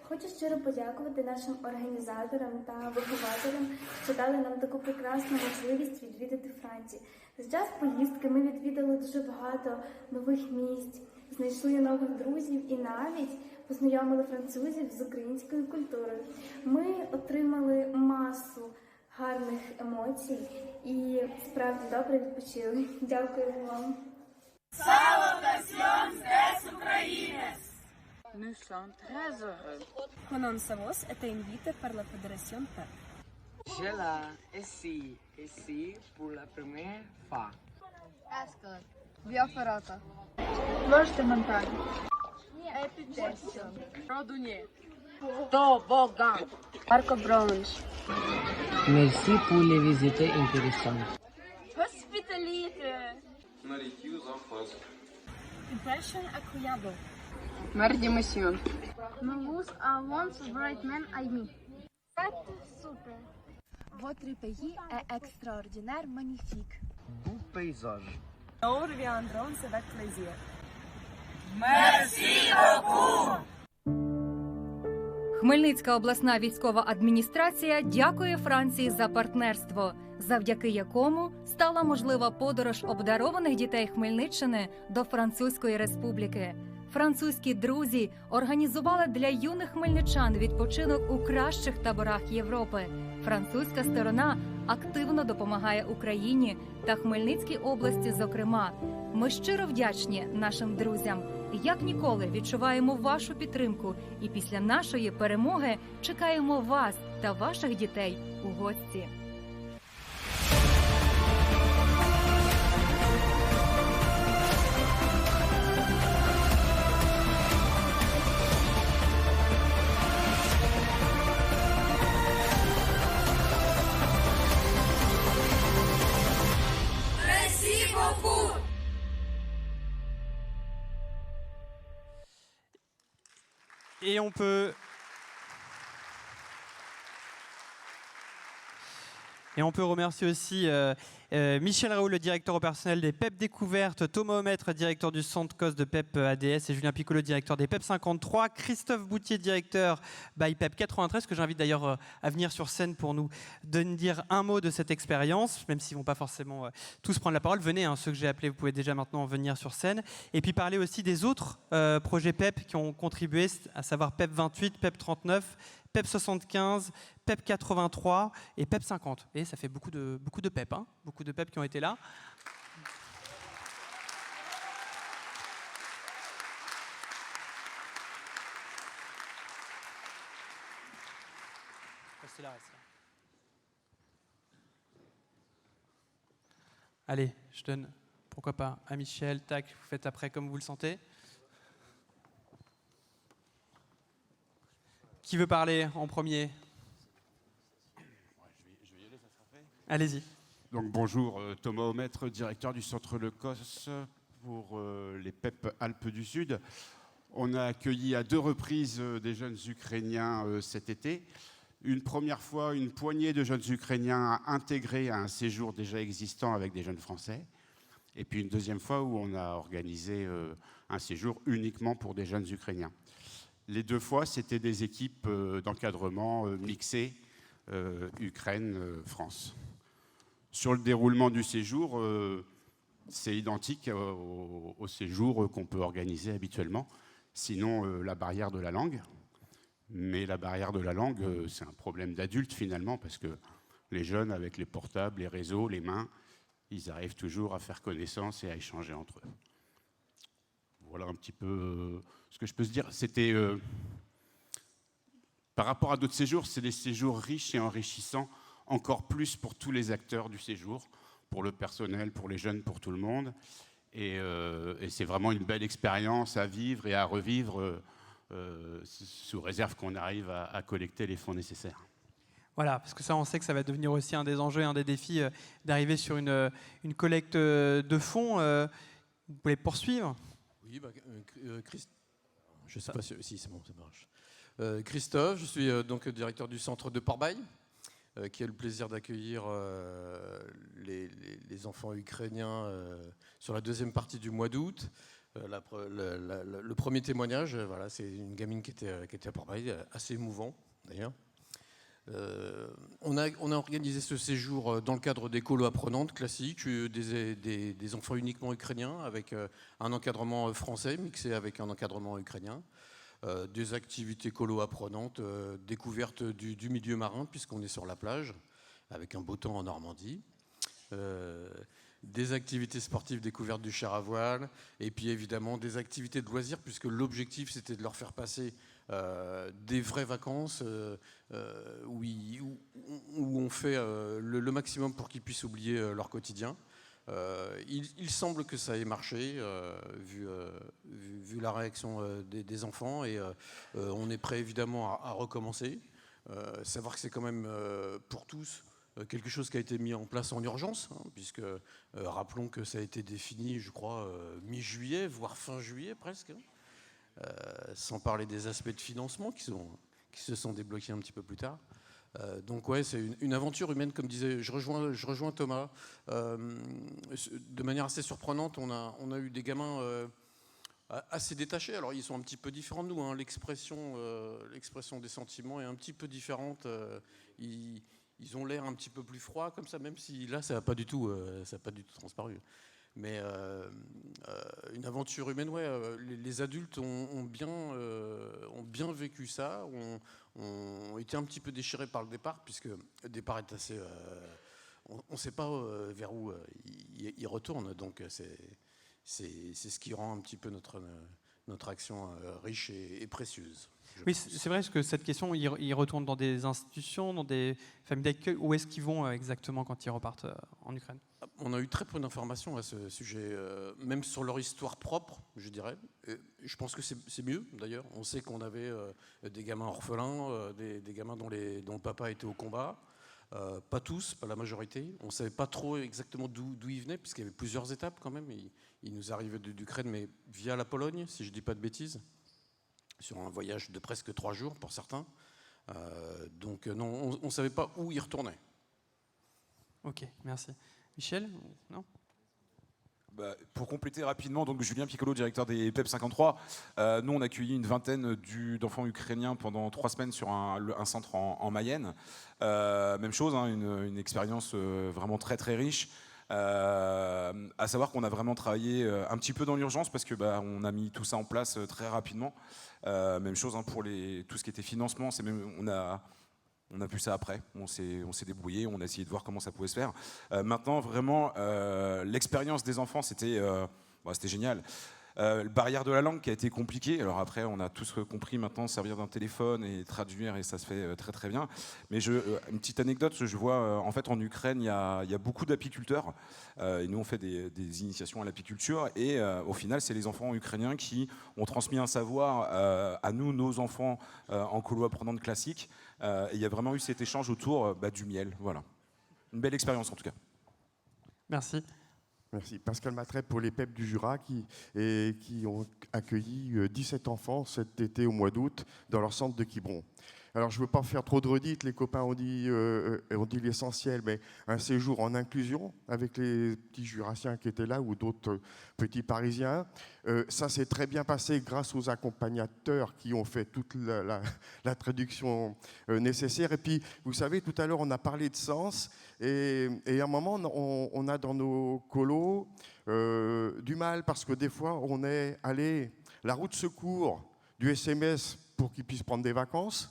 Хочу щиро подякувати нашим організаторам та вихователям, що дали нам таку прекрасну можливість відвідати Францію. За час поїздки ми відвідали дуже багато нових місць, знайшли нових друзів і навіть познайомили французів з українською культурою. Ми отримали масу гарних емоцій і справді добре відпочили. Дякую вам.
Nous sommes très heureux. Connaissons est invité par la Fédération PEP.
Je l'ai ici pour la première fois.
Ascot, Biaferata,
Можете монтаж.
Epidestion,
Родуnie.
Toboggan.
Marco Bronze.
Merci pour les visites intéressantes.
Hospitalite. Impression incroyable.
Merdi Mission.
Nous avons ce bright man Aimi.
Fête super. Votre pays est extraordinaire, magnifique.
Beau paysage.
Nous reviendrons avec plaisir.
Хмельницька обласна військова адміністрація дякує Франції за партнерство, завдяки якому стала можлива подорож обдарованих дітей Хмельниччини до Французької республіки. Французькі друзі організували для юних хмельничан відпочинок у кращих таборах Європи. Французька сторона активно допомагає Україні та Хмельницькій області зокрема. Ми щиро вдячні нашим друзям. Як ніколи відчуваємо вашу підтримку і після нашої перемоги чекаємо вас та ваших дітей у гості.
Et on peut... Et on peut remercier aussi Michel Raoult, le directeur au personnel des PEP Découvertes, Thomas Aumetre, directeur du centre COS de PEP ADS et Julien Piccolo, directeur des PEP 53, Christophe Boutier, directeur by PEP 93, que j'invite d'ailleurs à venir sur scène pour nous dire un mot de cette expérience, même s'ils ne vont pas forcément tous prendre la parole. Venez, ceux que j'ai appelés, vous pouvez déjà maintenant venir sur scène. Et puis parler aussi des autres projets PEP qui ont contribué, à savoir PEP 28, PEP 39, PEP 75, PEP 83 et PEP 50. Et ça fait beaucoup de PEP, beaucoup de PEP qui ont été là. Restez là, restez là. Allez, je donne, pourquoi pas, à Michel. Tac, vous faites après comme vous le sentez. Qui veut parler en premier?
Je vais y aller, ça sera fait.
Allez-y.
Donc bonjour, Thomas Aumetre, directeur du centre Le COS pour les PEP Alpes du Sud. On a accueilli à 2 reprises des jeunes Ukrainiens cet été. Une première fois, une poignée de jeunes Ukrainiens intégrés à un séjour déjà existant avec des jeunes Français. Et puis une deuxième fois où on a organisé un séjour uniquement pour des jeunes Ukrainiens. Les 2 fois, c'était des équipes d'encadrement mixées Ukraine-France. Sur le déroulement du séjour, c'est identique au séjour qu'on peut organiser habituellement, sinon la barrière de la langue. Mais la barrière de la langue, c'est un problème d'adulte finalement, parce que les jeunes, avec les portables, les réseaux, les mains, ils arrivent toujours à faire connaissance et à échanger entre eux. Voilà un petit peu ce que je peux se dire. C'était, par rapport à d'autres séjours, c'est des séjours riches et enrichissants, encore plus pour tous les acteurs du séjour, pour le personnel, pour les jeunes, pour tout le monde. Et c'est vraiment une belle expérience à vivre et à revivre sous réserve qu'on arrive à collecter les fonds nécessaires.
Voilà, parce que ça, on sait que ça va devenir aussi un des enjeux, un des défis d'arriver sur une collecte de fonds. Vous pouvez poursuivre?
Oui, je ne sais pas si c'est bon, ça marche. Christophe, je suis donc directeur du centre de Port-Bail, qui a le plaisir d'accueillir les enfants ukrainiens sur la deuxième partie du mois d'août. Le premier témoignage, voilà, c'est une gamine qui était à Port-Bail, assez émouvant d'ailleurs. On a organisé ce séjour dans le cadre des colos apprenantes classiques, des enfants uniquement ukrainiens, avec un encadrement français mixé avec un encadrement ukrainien. Des activités colos apprenantes, découverte du milieu marin, puisqu'on est sur la plage, avec un beau temps en Normandie. Des activités sportives découvertes du char à voile, et puis évidemment des activités de loisirs, puisque l'objectif c'était de leur faire passer des vraies vacances où on fait le maximum pour qu'ils puissent oublier leur quotidien. Il semble que ça ait marché, vu la réaction des enfants, et on est prêt évidemment à recommencer. Savoir que c'est quand même pour tous quelque chose qui a été mis en place en urgence, hein, puisque rappelons que ça a été défini, je crois, mi-juillet, voire fin juillet presque, sans parler des aspects de financement qui se sont débloqués un petit peu plus tard. Donc ouais, c'est une aventure humaine, comme disait, je rejoins Thomas. De manière assez surprenante, on a eu des gamins assez détachés. Alors ils sont un petit peu différents de nous, hein. L'expression des sentiments est un petit peu différente. Ils ont l'air un petit peu plus froids comme ça, même si là ça n'a pas du tout transparu. Mais une aventure humaine, ouais. Les adultes ont bien vécu ça, ont été un petit peu déchirés par le départ, puisque le départ est assez... on ne sait pas vers où il retourne, donc c'est ce qui rend un petit peu notre action riche et précieuse.
Oui, c'est vrai que cette question, ils retournent dans des institutions, dans des familles d'accueil. Où est-ce qu'ils vont exactement quand ils repartent en Ukraine?
On a eu très peu d'informations à ce sujet, même sur leur histoire propre, je dirais. Et je pense que c'est mieux, d'ailleurs. On sait qu'on avait des gamins orphelins, des gamins dont le papa était au combat. Pas tous, pas la majorité. On ne savait pas trop exactement d'où ils venaient, puisqu'il y avait plusieurs étapes quand même. Ils nous arrivaient d'Ukraine, mais via la Pologne, si je ne dis pas de bêtises, sur un voyage de presque 3 jours pour certains. Donc non, on ne savait pas où ils retournaient.
Ok, merci. Michel, non?
Pour compléter rapidement, donc Julien Piccolo, directeur des PEP 53, nous on a accueilli une vingtaine d'enfants ukrainiens pendant 3 semaines sur un centre en Mayenne. Même chose, hein, une expérience vraiment très très riche. À savoir qu'on a vraiment travaillé un petit peu dans l'urgence parce que on a mis tout ça en place très rapidement. Même chose, hein, pour tout ce qui était financement, on a pu ça après, on s'est débrouillé, on a essayé de voir comment ça pouvait se faire. Maintenant, vraiment, l'expérience des enfants, c'était génial. Barrière de la langue qui a été compliquée. Alors après, on a tous compris maintenant servir d'un téléphone et traduire, et ça se fait très très bien. Mais une petite anecdote, je vois en fait en Ukraine, il y a beaucoup d'apiculteurs. Et nous, on fait des initiations à l'apiculture. Et au final, c'est les enfants ukrainiens qui ont transmis un savoir à nous, nos enfants, en colo-apprenante classique. Et il y a vraiment eu cet échange autour du miel. Voilà. Une belle expérience en tout cas.
Merci.
Merci. Pascal Matret pour les PEP du Jura qui ont accueilli 17 enfants cet été au mois d'août dans leur centre de Quiberon. Alors je ne veux pas faire trop de redites, les copains ont dit l'essentiel, mais un séjour en inclusion avec les petits Jurassiens qui étaient là ou d'autres petits Parisiens. Ça s'est très bien passé grâce aux accompagnateurs qui ont fait toute la traduction nécessaire. Et puis, vous savez, tout à l'heure, on a parlé de sens. Et à un moment, on a dans nos colos du mal parce que des fois, on est allé la route secours du SMS pour qu'ils puissent prendre des vacances.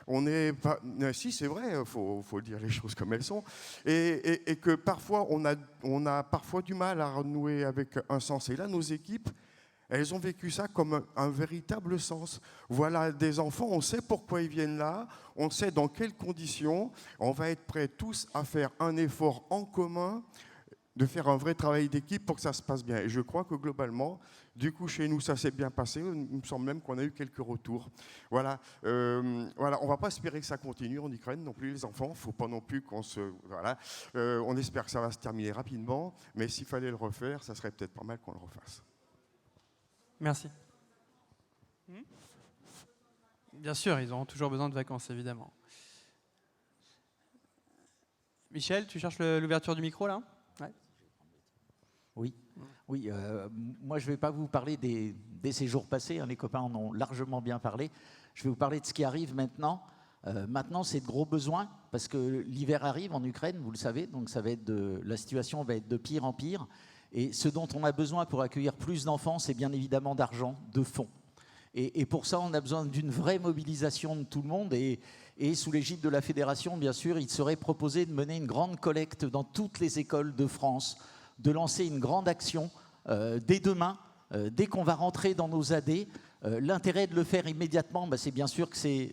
On est pas, si c'est vrai, faut dire les choses comme elles sont, et que parfois on a parfois du mal à renouer avec un sens. Et là, nos équipes, elles ont vécu ça comme un véritable sens. Voilà des enfants, on sait pourquoi ils viennent là, on sait dans quelles conditions, on va être prêts tous à faire un effort en commun, de faire un vrai travail d'équipe pour que ça se passe bien. Et je crois que globalement, du coup, chez nous, ça s'est bien passé. Il me semble même qu'on a eu quelques retours. Voilà. On ne va pas espérer que ça continue en Ukraine non plus, les enfants. Il ne faut pas non plus qu'on se... Voilà. On espère que ça va se terminer rapidement. Mais s'il fallait le refaire, ça serait peut-être pas mal qu'on le refasse.
Merci. Bien sûr, ils auront toujours besoin de vacances, évidemment. Michel, tu cherches l'ouverture du micro, là ? Ouais.
Oui. Moi, je ne vais pas vous parler des séjours passés. Hein, les copains en ont largement bien parlé. Je vais vous parler de ce qui arrive maintenant. Maintenant, c'est de gros besoins parce que l'hiver arrive en Ukraine, vous le savez. Donc, la situation va être de pire en pire. Et ce dont on a besoin pour accueillir plus d'enfants, c'est bien évidemment d'argent, de fonds. Et pour ça, on a besoin d'une vraie mobilisation de tout le monde. Et sous l'égide de la fédération, bien sûr, il serait proposé de mener une grande collecte dans toutes les écoles de France, de lancer une grande action dès demain, dès qu'on va rentrer dans nos AD. L'intérêt de le faire immédiatement, c'est bien sûr que c'est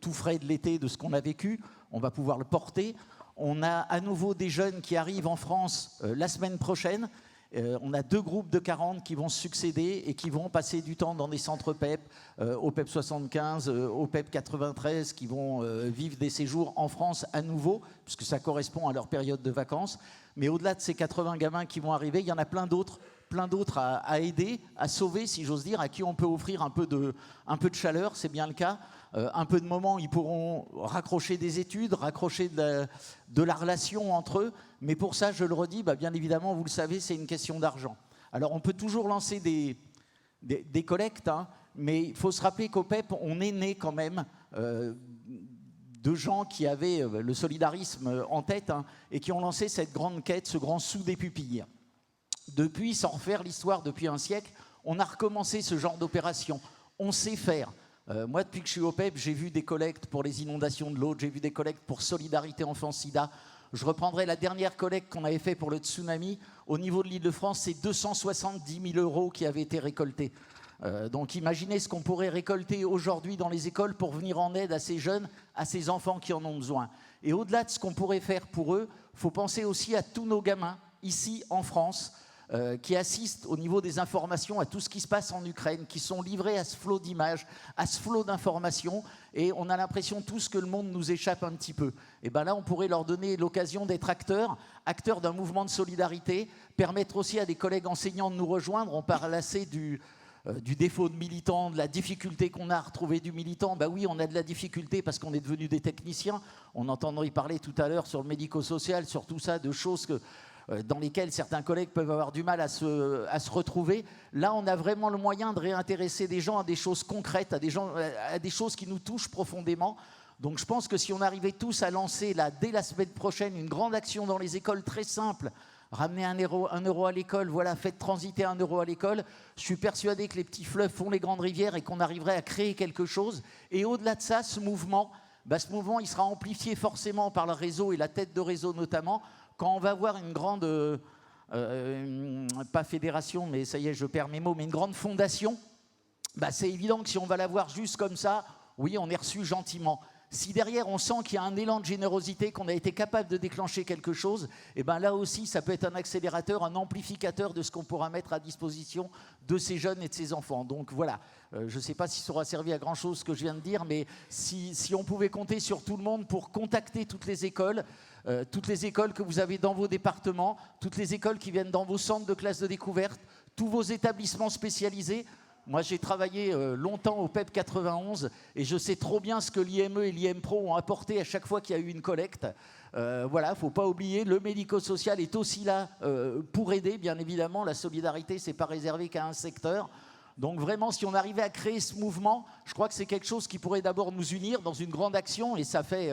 tout frais de l'été de ce qu'on a vécu. On va pouvoir le porter. On a à nouveau des jeunes qui arrivent en France la semaine prochaine. On a 2 groupes de 40 qui vont se succéder et qui vont passer du temps dans des centres PEP, au PEP 75, au PEP 93, qui vont vivre des séjours en France à nouveau, puisque ça correspond à leur période de vacances. Mais au-delà de ces 80 gamins qui vont arriver, il y en a plein d'autres à aider, à sauver, si j'ose dire, à qui on peut offrir un peu de chaleur, c'est bien le cas. Un peu de moments, ils pourront raccrocher des études, raccrocher de la relation entre eux. Mais pour ça, je le redis, bien évidemment, vous le savez, c'est une question d'argent. Alors, on peut toujours lancer des collectes, hein, mais il faut se rappeler qu'au PEP, on est né quand même de gens qui avaient le solidarisme en tête, hein, et qui ont lancé cette grande quête, ce grand sou des pupilles. Depuis, sans refaire l'histoire depuis un siècle, on a recommencé ce genre d'opération. On sait faire. Moi, depuis que je suis au PEP, j'ai vu des collectes pour les inondations de l'Aude, j'ai vu des collectes pour Solidarité Enfants Sida. Je reprendrai la dernière collecte qu'on avait faite pour le tsunami. Au niveau de l'Île-de-France, c'est 270 000 € qui avaient été récoltés. Donc imaginez ce qu'on pourrait récolter aujourd'hui dans les écoles pour venir en aide à ces jeunes, à ces enfants qui en ont besoin. Et au-delà de ce qu'on pourrait faire pour eux, il faut penser aussi à tous nos gamins, ici en France, qui assistent au niveau des informations à tout ce qui se passe en Ukraine, qui sont livrés à ce flot d'images, à ce flot d'informations, et on a l'impression tous que le monde nous échappe un petit peu. Et bien là, on pourrait leur donner l'occasion d'être acteurs d'un mouvement de solidarité, permettre aussi à des collègues enseignants de nous rejoindre. On parle assez du défaut de militants, de la difficulté qu'on a à retrouver du militant. Ben oui, on a de la difficulté parce qu'on est devenus des techniciens. On entendrait parler tout à l'heure sur le médico-social, sur tout ça, de choses dans lesquelles certains collègues peuvent avoir du mal à se retrouver. Là, on a vraiment le moyen de réintéresser des gens à des choses concrètes, à des choses qui nous touchent profondément. Donc je pense que si on arrivait tous à lancer, dès la semaine prochaine, une grande action dans les écoles très simple, ramener 1 euro à l'école, voilà, faites transiter 1 euro à l'école, je suis persuadé que les petits fleuves font les grandes rivières et qu'on arriverait à créer quelque chose. Et au-delà de ça, ce mouvement, il sera amplifié forcément par le réseau et la tête de réseau notamment. Quand on va avoir une grande, pas fédération, mais ça y est, je perds mes mots, mais une grande fondation, c'est évident que si on va la voir juste comme ça, oui, on est reçu gentiment. Si derrière, on sent qu'il y a un élan de générosité, qu'on a été capable de déclencher quelque chose, et là aussi, ça peut être un accélérateur, un amplificateur de ce qu'on pourra mettre à disposition de ces jeunes et de ces enfants. Donc voilà, je ne sais pas si ça aura servi à grand-chose ce que je viens de dire, mais si on pouvait compter sur tout le monde pour contacter toutes les écoles que vous avez dans vos départements, toutes les écoles qui viennent dans vos centres de classes de découverte, tous vos établissements spécialisés. Moi, j'ai travaillé longtemps au PEP 91 et je sais trop bien ce que l'IME et l'IMPRO ont apporté à chaque fois qu'il y a eu une collecte. Voilà, il ne faut pas oublier, le médico-social est aussi là pour aider, bien évidemment. La solidarité, ce n'est pas réservé qu'à un secteur. Donc vraiment, si on arrivait à créer ce mouvement, je crois que c'est quelque chose qui pourrait d'abord nous unir dans une grande action et ça fait...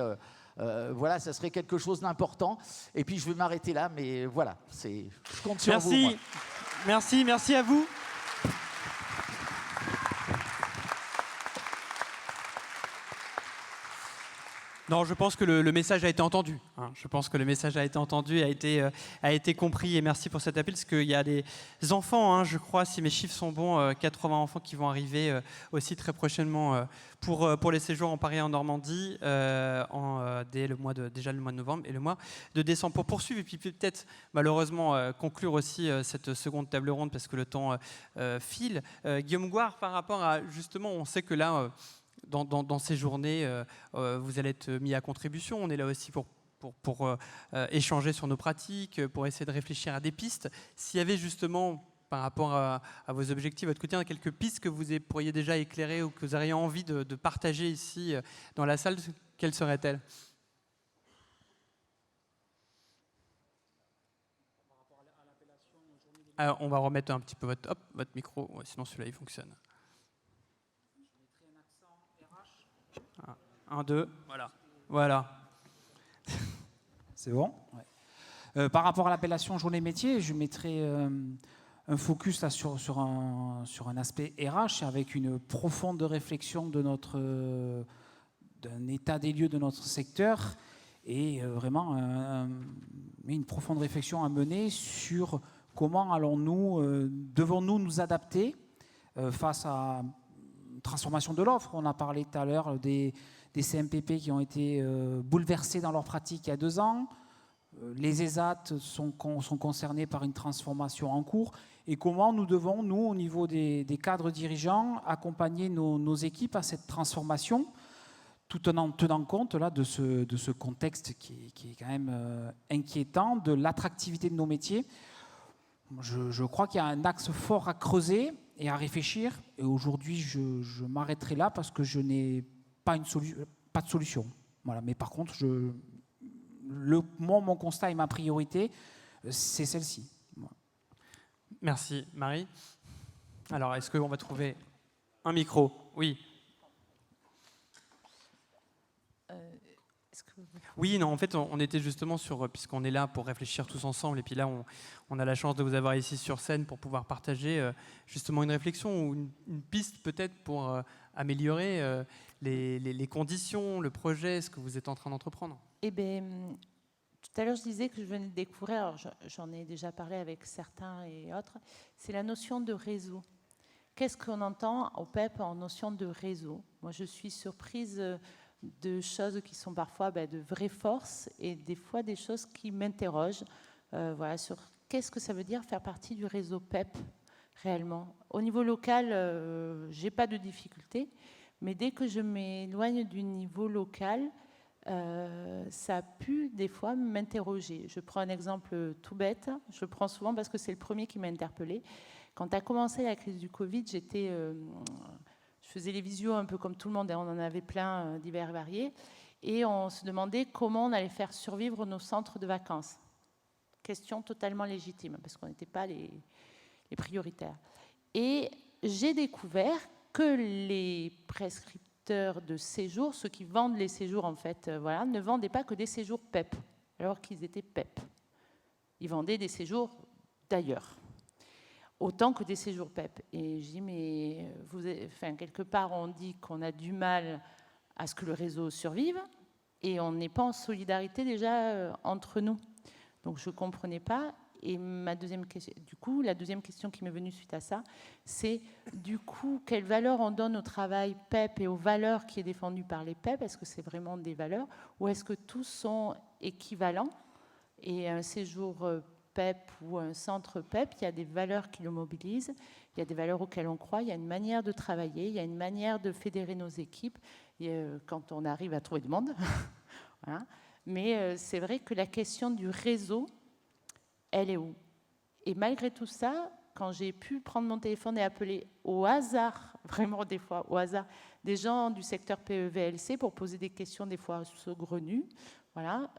voilà, ça serait quelque chose d'important. Et puis je vais m'arrêter là, mais voilà, je compte sur vous.
Merci, merci à vous. Non, je pense que le message a été entendu. Hein. Je pense que le message a été entendu, a été compris. Et merci pour cet appel, parce qu'il y a des enfants, hein, je crois, si mes chiffres sont bons, 80 enfants qui vont arriver aussi très prochainement pour les séjours en Paris et en Normandie, dès déjà le mois de novembre et le mois de décembre. Pour poursuivre et puis peut-être malheureusement conclure aussi cette seconde table ronde, parce que le temps file. Guillaume Gouard, par rapport à, justement, on sait que là... Dans ces journées, vous allez être mis à contribution. On est là aussi pour échanger sur nos pratiques, pour essayer de réfléchir à des pistes. S'il y avait justement, par rapport à vos objectifs, votre quotidien, quelques pistes que vous pourriez déjà éclairer ou que vous auriez envie de partager ici dans la salle, quelles seraient-elles ? Alors, on va remettre un petit peu votre micro, sinon celui-là il fonctionne. 1, 2, voilà.
C'est bon, ouais. Par rapport à l'appellation journée métier, je mettrai un focus là, sur un aspect RH avec une profonde réflexion d'un état des lieux de notre secteur et vraiment une profonde réflexion à mener sur comment devons-nous nous adapter face à une transformation de l'offre. On a parlé tout à l'heure des CMPP qui ont été bouleversés dans leur pratique il y a 2 ans. Les ESAT sont concernés par une transformation en cours. Et comment nous devons, nous, au niveau des cadres dirigeants, accompagner nos équipes à cette transformation, tout en tenant compte là, de ce contexte qui est quand même inquiétant, de l'attractivité de nos métiers. Je crois qu'il y a un axe fort à creuser et à réfléchir. Et aujourd'hui, je m'arrêterai là parce que je n'ai pas de solution. Voilà. Mais par contre, mon constat et ma priorité, c'est celle-ci.
Merci, Marie. Alors, est-ce qu'on va trouver un micro? Oui. Oui, non, en fait, on était justement puisqu'on est là pour réfléchir tous ensemble, et puis là, on a la chance de vous avoir ici sur scène pour pouvoir partager justement une réflexion ou une piste peut-être pour améliorer les conditions, le projet, ce que vous êtes en train d'entreprendre.
Eh bien, tout à l'heure, je disais que je venais de découvrir, alors j'en ai déjà parlé avec certains et autres, c'est la notion de réseau. Qu'est-ce qu'on entend au PEP en notion de réseau? Moi, je suis surprise de choses qui sont parfois de vraies forces et des fois des choses qui m'interrogent voilà, sur qu'est-ce que ça veut dire faire partie du réseau PEP réellement. Au niveau local, je n'ai pas de difficulté, mais dès que je m'éloigne du niveau local, ça a pu des fois m'interroger. Je prends un exemple tout bête, je le prends souvent parce que c'est le premier qui m'a interpellée. Quand a commencé la crise du Covid, je faisais les visios un peu comme tout le monde, et on en avait plein divers et variés, et on se demandait comment on allait faire survivre nos centres de vacances. Question totalement légitime, parce qu'on n'était pas les prioritaires. Et j'ai découvert que les prescripteurs de séjours, ceux qui vendent les séjours en fait, voilà, ne vendaient pas que des séjours PEP, alors qu'ils étaient PEP. Ils vendaient des séjours d'ailleurs, autant que des séjours PEP. Et je dis, mais quelque part, on dit qu'on a du mal à ce que le réseau survive, et on n'est pas en solidarité déjà entre nous. Donc je ne comprenais pas. Et la deuxième question qui m'est venue suite à ça, c'est du coup, quelle valeur on donne au travail PEP et aux valeurs qui est défendues par les PEP? Est-ce que c'est vraiment des valeurs, ou est-ce que tous sont équivalents? Et un séjour PEP ou un centre PEP, il y a des valeurs qui le mobilisent, il y a des valeurs auxquelles on croit, il y a une manière de travailler, il y a une manière de fédérer nos équipes, quand on arrive à trouver du monde. Voilà. Mais c'est vrai que la question du réseau, elle est où? Et malgré tout ça, quand j'ai pu prendre mon téléphone et appeler au hasard, vraiment des fois au hasard, des gens du secteur PEVLC pour poser des questions des fois saugrenues, voilà,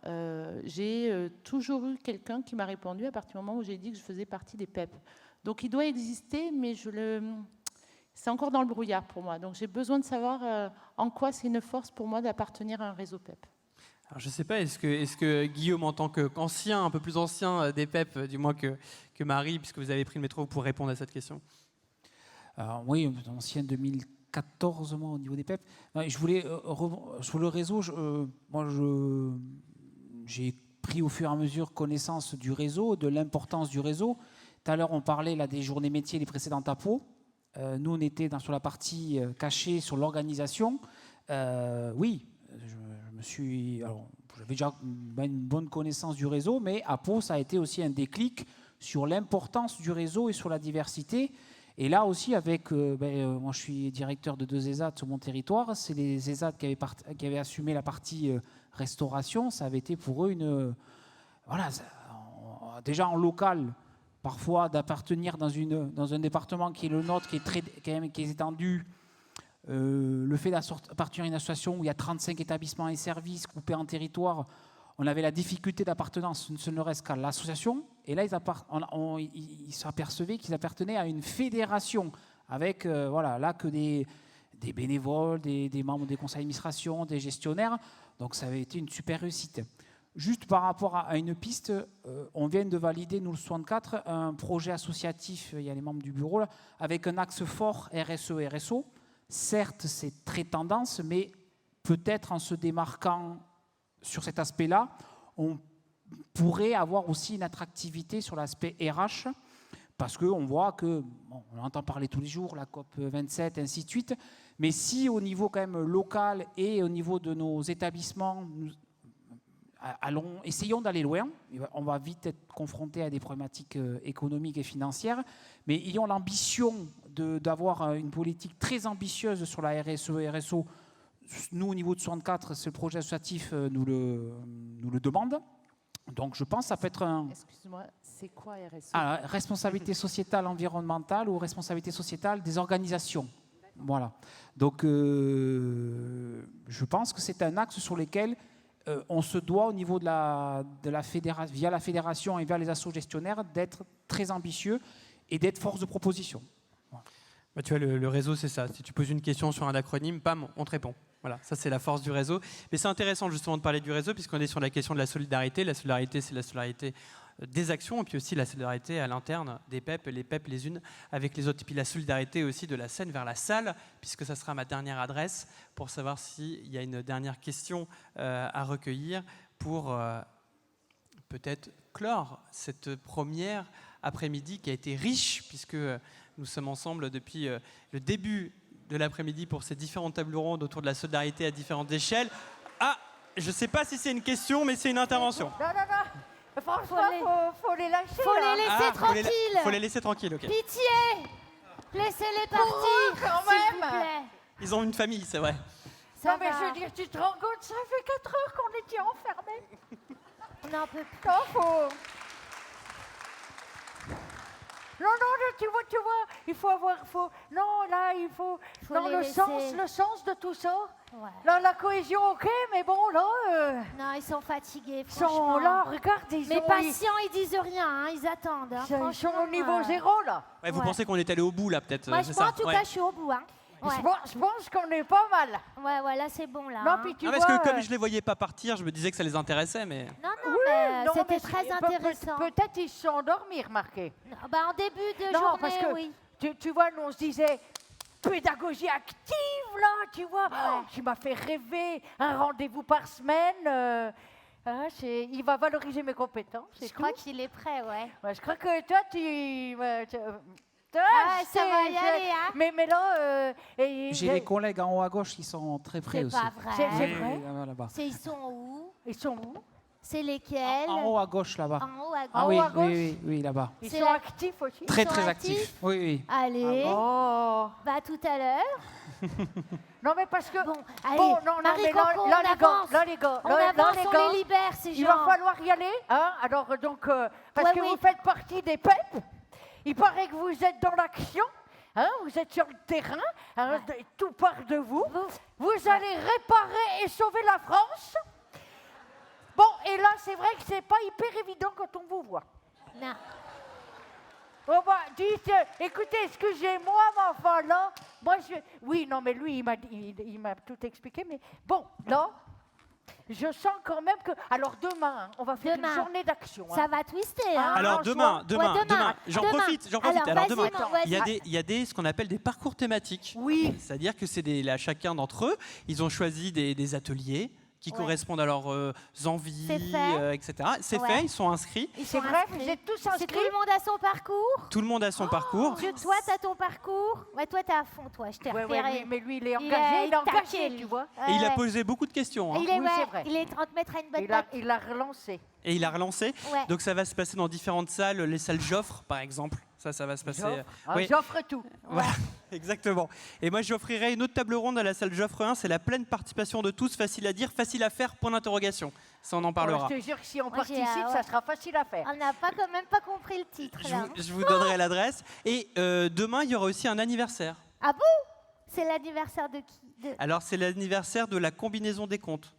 j'ai toujours eu quelqu'un qui m'a répondu à partir du moment où j'ai dit que je faisais partie des PEP. Donc il doit exister, mais c'est encore dans le brouillard pour moi. Donc j'ai besoin de savoir en quoi c'est une force pour moi d'appartenir à un réseau PEP.
Alors, je ne sais pas, est-ce que Guillaume, en tant qu'ancien, un peu plus ancien des PEP, du moins que Marie, puisque vous avez pris le métro, vous pourrez répondre à cette question?
Alors, oui, ancien 2014, moi, au niveau des PEP. Je voulais, sur le réseau, j'ai pris au fur et à mesure connaissance du réseau, de l'importance du réseau. Tout à l'heure, on parlait là, des journées métiers, les précédentes à Pau. Nous, on était sur la partie cachée, sur l'organisation. Oui, j'avais déjà une bonne connaissance du réseau, mais à Pau, ça a été aussi un déclic sur l'importance du réseau et sur la diversité. Et là aussi, moi je suis directeur de 2 ESAT sur mon territoire, c'est les ESAT qui avaient assumé la partie restauration. Ça avait été pour eux déjà en local, parfois d'appartenir dans un département qui est le nôtre, qui est étendu. Le fait d'appartenir à une association où il y a 35 établissements et services coupés en territoire, on avait la difficulté d'appartenance, ce ne reste qu'à l'association. Et là, ils s'apercevaient qu'ils appartenaient à une fédération avec là que des bénévoles, des membres des conseils d'administration, des gestionnaires. Donc ça avait été une super réussite. Juste par rapport à une piste, on vient de valider, nous le 64, un projet associatif, il y a les membres du bureau, là, avec un axe fort RSE-RSO. Certes, c'est très tendance, mais peut-être en se démarquant sur cet aspect-là, on pourrait avoir aussi une attractivité sur l'aspect RH, parce qu'on voit que, bon, on entend parler tous les jours, la COP27, ainsi de suite, mais si au niveau quand même local et au niveau de nos établissements, essayons d'aller loin, on va vite être confronté à des problématiques économiques et financières, mais ayons l'ambition d'avoir une politique très ambitieuse sur la RSE-RSO. Nous, au niveau de 64, ce projet associatif nous le demande. Donc je pense que ça peut être un...
Excuse-moi, c'est quoi RSE?
Responsabilité sociétale environnementale ou responsabilité sociétale des organisations. Voilà. Donc je pense que c'est un axe sur lequel on se doit au niveau de la fédération, via la fédération et via les assos gestionnaires, d'être très ambitieux et d'être force de proposition. Voilà.
Bah, tu vois, le réseau, c'est ça. Si tu poses une question sur un acronyme, bam, on te répond. Voilà, ça c'est la force du réseau. Mais c'est intéressant justement de parler du réseau puisqu'on est sur la question de la solidarité. La solidarité, c'est la solidarité des actions et puis aussi la solidarité à l'interne des PEP, les PEP les unes avec les autres. Et puis la solidarité aussi de la scène vers la salle, puisque ça sera ma dernière adresse pour savoir s'il y a une dernière question à recueillir pour peut-être clore cette première après-midi qui a été riche, puisque nous sommes ensemble depuis le début de l'après-midi pour ces différentes tables rondes autour de la solidarité à différentes échelles. Ah, je ne sais pas si c'est une question, mais c'est une intervention.
Non, non, non. Franchement, faut les lâcher.
Faut les laisser tranquilles.
Faut les laisser tranquilles, ok.
Pitié. Laissez-les partir,
quand
s'il
même.
vous plaît.
Ils ont une famille, c'est vrai.
Non, mais je veux dire, tu te rends compte, ça fait 4 heures qu'on était enfermés.
On n'en peut plus.
Non, faut... Non, tu vois, il faut avoir... Non, là, il faut... non,
les
le sens de tout ça.
Ouais.
Là, la cohésion, ok, mais bon, là...
Non, ils sont fatigués,
Ils
franchement.
sont là, regarde, ils
Mais
sont...
patients, ils disent rien, hein, ils attendent. Hein,
Ils sont au niveau
franchement,
0, là.
Ouais, vous pensez qu'on est allé au bout, là, peut-être
Moi,
c'est
moi,
ça.
en tout
Ouais.
cas, je suis au bout. Hein. Ouais.
Je pense qu'on est pas mal.
Ouais, là, c'est bon, là.
Non,
hein.
puis tu
Ah,
vois...
parce que comme je les voyais pas partir, je me disais que ça les intéressait, mais...
Non,
Oui,
mais
non,
c'était
mais
très
c'est-
intéressant.
Peut-être ils se sont endormis, remarquez.
Non, bah, en début de
Non,
journée,
parce que
oui.
tu vois, nous on se disait pédagogie active, là, tu vois. Oh, tu m'as fait rêver, un rendez-vous par semaine. Il va valoriser mes compétences.
Je crois qu'il est prêt, ouais.
Ouais, je crois que toi, toi,
Ah, ça
c'est-
va y
c'est-
aller, hein.
Mais là...
J'ai les collègues en haut à gauche qui sont très près
C'est
aussi.
pas vrai.
C'est
Oui,
vrai.
là-bas.
Ils sont où?
Ils sont où?
C'est lesquels?
En haut à gauche, là-bas.
En haut à gauche.
Ah oui,
haut à gauche.
oui, là-bas.
Ils
C'est
sont
la-
actifs aussi.
Très,
sont
très
actifs
actifs. Oui, oui.
Allez,
Oh.
bah tout à l'heure.
Non, mais parce que...
Bon, allez,
Bon, non,
Marie
mais là,
Coco,
là,
on
les gars,
avance.
là, les gars,
On
là,
avance,
les
on
gars,
les libère, ces gens.
il va falloir y aller, hein. Alors, donc, parce
Ouais,
que
oui.
vous faites partie des PEP, il paraît que vous êtes dans l'action, hein, vous êtes sur le terrain, hein, tout part de vous. Vous allez réparer et sauver la France. Bon, et là, c'est vrai que c'est pas hyper évident quand on vous voit.
Non.
Bon, bah, dites, écoutez, excusez-moi, mais enfin, là, moi, oui, non, mais lui, il m'a tout expliqué, mais bon, là, je sens quand même que... Alors, demain, hein, on va faire
Demain.
une journée d'action.
Ça va twister, hein.
Alors demain, j'en
Demain.
profite.
Alors,
Alors
vas-y,
demain,
non, vas-y.
il y a des ce qu'on appelle des parcours thématiques.
Oui.
C'est-à-dire que c'est là, chacun d'entre eux, ils ont choisi des ateliers qui correspondent à leurs envies,
C'est fait.
etc. C'est
Ouais.
fait, ils sont inscrits.
Ils
C'est
sont
vrai,
inscrits.
vous êtes tous
C'est
inscrits.
tout le monde a son parcours.
Tout le monde a son parcours.
Toi, t'as ton parcours. Ouais, toi, t'es à fond, toi. Je t'ai
Ouais,
repéré.
mais lui, il est
Il
engagé,
est
il est engagé,
taqué, lui.
tu vois.
Et il a
Ouais.
posé beaucoup de questions. Hein.
Il est,
Oui, c'est vrai.
il est en train de mettre à une bonne
Il a relancé.
Et il a relancé.
Ouais.
Donc ça va se passer dans différentes salles, les salles Joffre par exemple. Ça va se passer. Oui.
J'offre tout.
Voilà, exactement. Et moi, j'offrirai une autre table ronde à la salle Joffre 1. C'est la pleine participation de tous, facile à dire, facile à faire, point d'interrogation. Ça, on en parlera.
Je te jure que si on
Moi, j'ai,
participe,
ouais.
ça sera facile à faire.
On n'a pas quand même pas compris le titre, là.
Je vous donnerai l'adresse. Et demain, il y aura aussi un anniversaire.
Ah bon? C'est l'anniversaire de qui?
Alors, c'est l'anniversaire de la combinaison des comptes.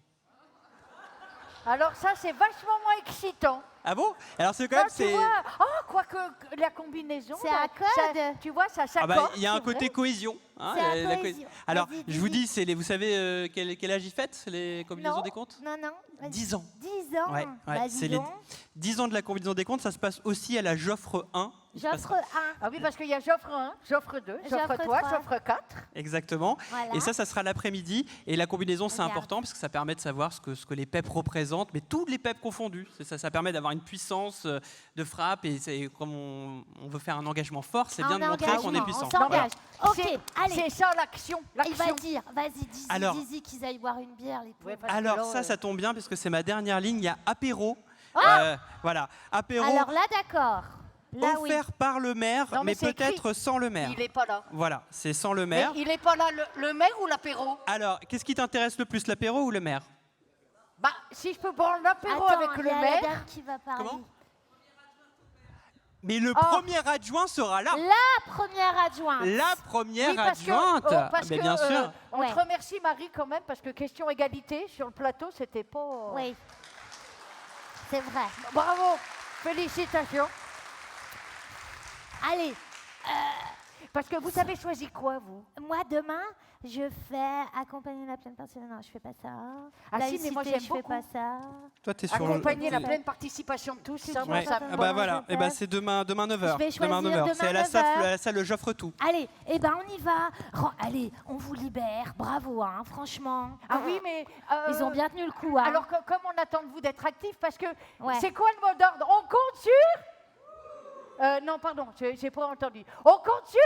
Alors ça, c'est vachement moins excitant.
Ah bon? Alors c'est quand même...
Tu vois, quoique la combinaison...
C'est un code.
Tu vois, ça s'accorde.
Ah bah, il y a un côté cohésion. Hein,
C'est un cohésion.
Alors,
Vas-y,
je vous
dis.
dis, vous savez quel âge ils fêtent, les combinaisons
Non.
des comptes?
Non, non. vas-y.
10 ans.
10 ans.
Ouais,
Bah, dis
c'est les
donc.
10 ans de la combinaison des comptes, ça se passe aussi à la Joffre 1.
J'offre 1.
Ah oui, parce qu'il y a Joffre 1, Joffre 2, Joffre
Joffre
3,
3.
Joffre 4.
Exactement.
Voilà.
Et ça sera l'après-midi. Et la combinaison, c'est
Regarde.
important parce que ça permet de savoir ce que les PEP représentent, mais tous les PEP confondus. Ça permet d'avoir une puissance de frappe. Et comme on veut faire un engagement fort, c'est bien de montrer qu'on est puissant.
On s'engage. Ok,
C'est
allez.
ça l'action.
Il va dire, vas-y,
Alors-
dis qu'ils aillent boire une bière, les pauvres.
Alors ça tombe bien parce que c'est ma dernière ligne. Il y a apéro.
Ah
Voilà, apéro
Alors là, d'accord. Là, oui.
offert par le maire,
Non, mais
mais
c'est
peut-être sans le maire.
Il n'est pas là.
Voilà, c'est sans le
Mais
maire.
il n'est pas là, le maire ou l'apéro?
Alors, qu'est-ce qui t'intéresse le plus, l'apéro ou le maire?
Bah, si je peux boire l'apéro
Attends,
avec
il
le
y a la
maire...
dame qui va parler.
Comment Mais le premier adjoint sera là.
La première adjointe.
La première
Oui, parce que-
adjointe.
parce
Mais
que,
bien sûr.
On te remercie, Marie, quand même, parce que question égalité, sur le plateau, c'était pas...
Oui. C'est vrai.
Bravo. Félicitations.
Allez,
Parce que vous avez choisi quoi, vous?
moi demain, je fais accompagner la pleine participation. Non, je fais pas ça.
Ah si, mais moi,
Laïcité,
j'aime
je fais
beaucoup.
pas ça.
Toi, t'es sur
Accompagner la
le...
pleine participation de tous, ça,
Ouais.
ça
Ah bah voilà, et bah c'est demain 9h.
Je vais
Demain
choisir
9h. C'est à la
demain 9h.
salle Joffre tout.
Allez, eh ben on y va. Allez, on vous libère. Bravo, hein, franchement.
Ah oui, mais...
Ils ont bien tenu le coup. Hein.
Alors, comme on attend de vous d'être actif, parce que
Ouais.
c'est quoi le mot d'ordre? On compte sur... non, pardon, j'ai pas entendu. On compte sur...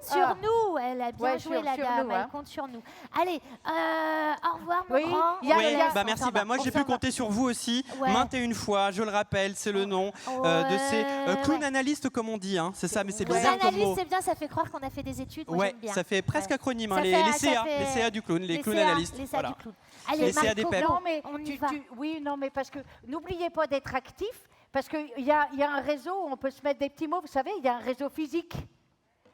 Sur nous, elle a bien
Ouais,
joué
sur
la dame,
nous,
elle
hein.
compte sur nous. Allez, au revoir mon
Oui,
grand.
il y a-
On
Oui,
te laisse,
bah
on
merci.
s'en
Bah
va,
moi
on
j'ai
s'en
pu
va.
compter sur vous aussi,
Ouais.
maintes et une fois. Je le rappelle, c'est le nom de ces clown analystes comme on dit. Hein. C'est ça, mais c'est
Clown
bizarre comme
analyste,
mot.
c'est bien, ça fait croire qu'on a fait des études. Moi,
Ouais,
j'aime bien.
ça fait presque
Ouais.
acronyme.
Ça
Hein,
fait-
les
ça
CA,
fait-
les CA du clown, les clowns
CA,
analystes.
Les CA
Voilà.
du clown. Allez,
Les CA des
Marco,
PEP.
Non, mais
on y va.
oui, non, mais parce que n'oubliez pas d'être actif, parce qu'il y a un réseau où on peut se mettre des petits mots, vous savez, il y a un réseau physique.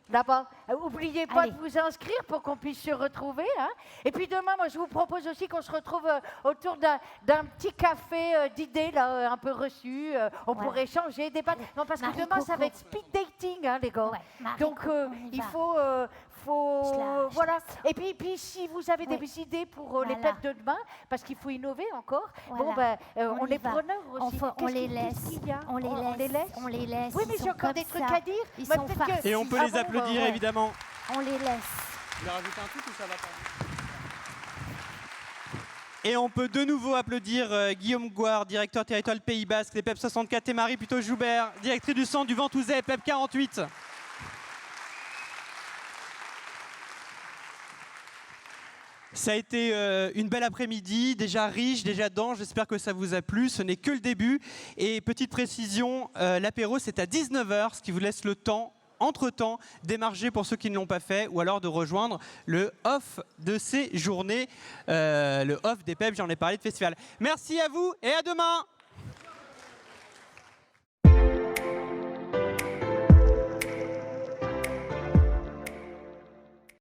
Là-bas. N'oubliez pas
Allez.
de vous inscrire pour qu'on puisse se retrouver. Hein. Et puis demain, moi, je vous propose aussi qu'on se retrouve autour d'un petit café d'idées, là, un peu reçu. On
Ouais.
pourrait échanger, débattre. Non, parce que
Marie
demain, ça
Coco.
va être speed dating, hein, les gars.
Ouais, Marie
Donc,
Coco, on y
il
va.
faut...
Je la-
voilà. Et puis, si vous avez
Oui.
des idées pour les
Voilà.
PEP de demain, parce qu'il faut innover encore,
Voilà.
bon, ben, on
y
est
va.
preneurs aussi.
On
Qu'est-ce
les
qu'il-
laisse.
qu'est-ce qu'il y a
On les laisse. On les laisse.
Oui, mais
Ils
j'ai
sont
encore des
comme
trucs
ça.
à dire.
Ils
Moi,
sont
peut-être que-
farcis.
Et on peut
Ah
les
bon,
applaudir
ouais.
évidemment.
On les laisse.
Je vais rajouter un truc ou ça va pas? Et on peut de nouveau applaudir Guillaume Gouard, directeur territorial Pays Basque, les PEP 64, et Marie Putot-Joubert, directrice du centre du Ventouzet, PEP 48. Ça a été une belle après-midi, déjà riche, déjà dense, j'espère que ça vous a plu, ce n'est que le début. Et petite précision, l'apéro c'est à 19h, ce qui vous laisse le temps, entre-temps, d'émarger pour ceux qui ne l'ont pas fait, ou alors de rejoindre le off de ces journées, le off des PEP, j'en ai parlé de festival. Merci à vous et à demain.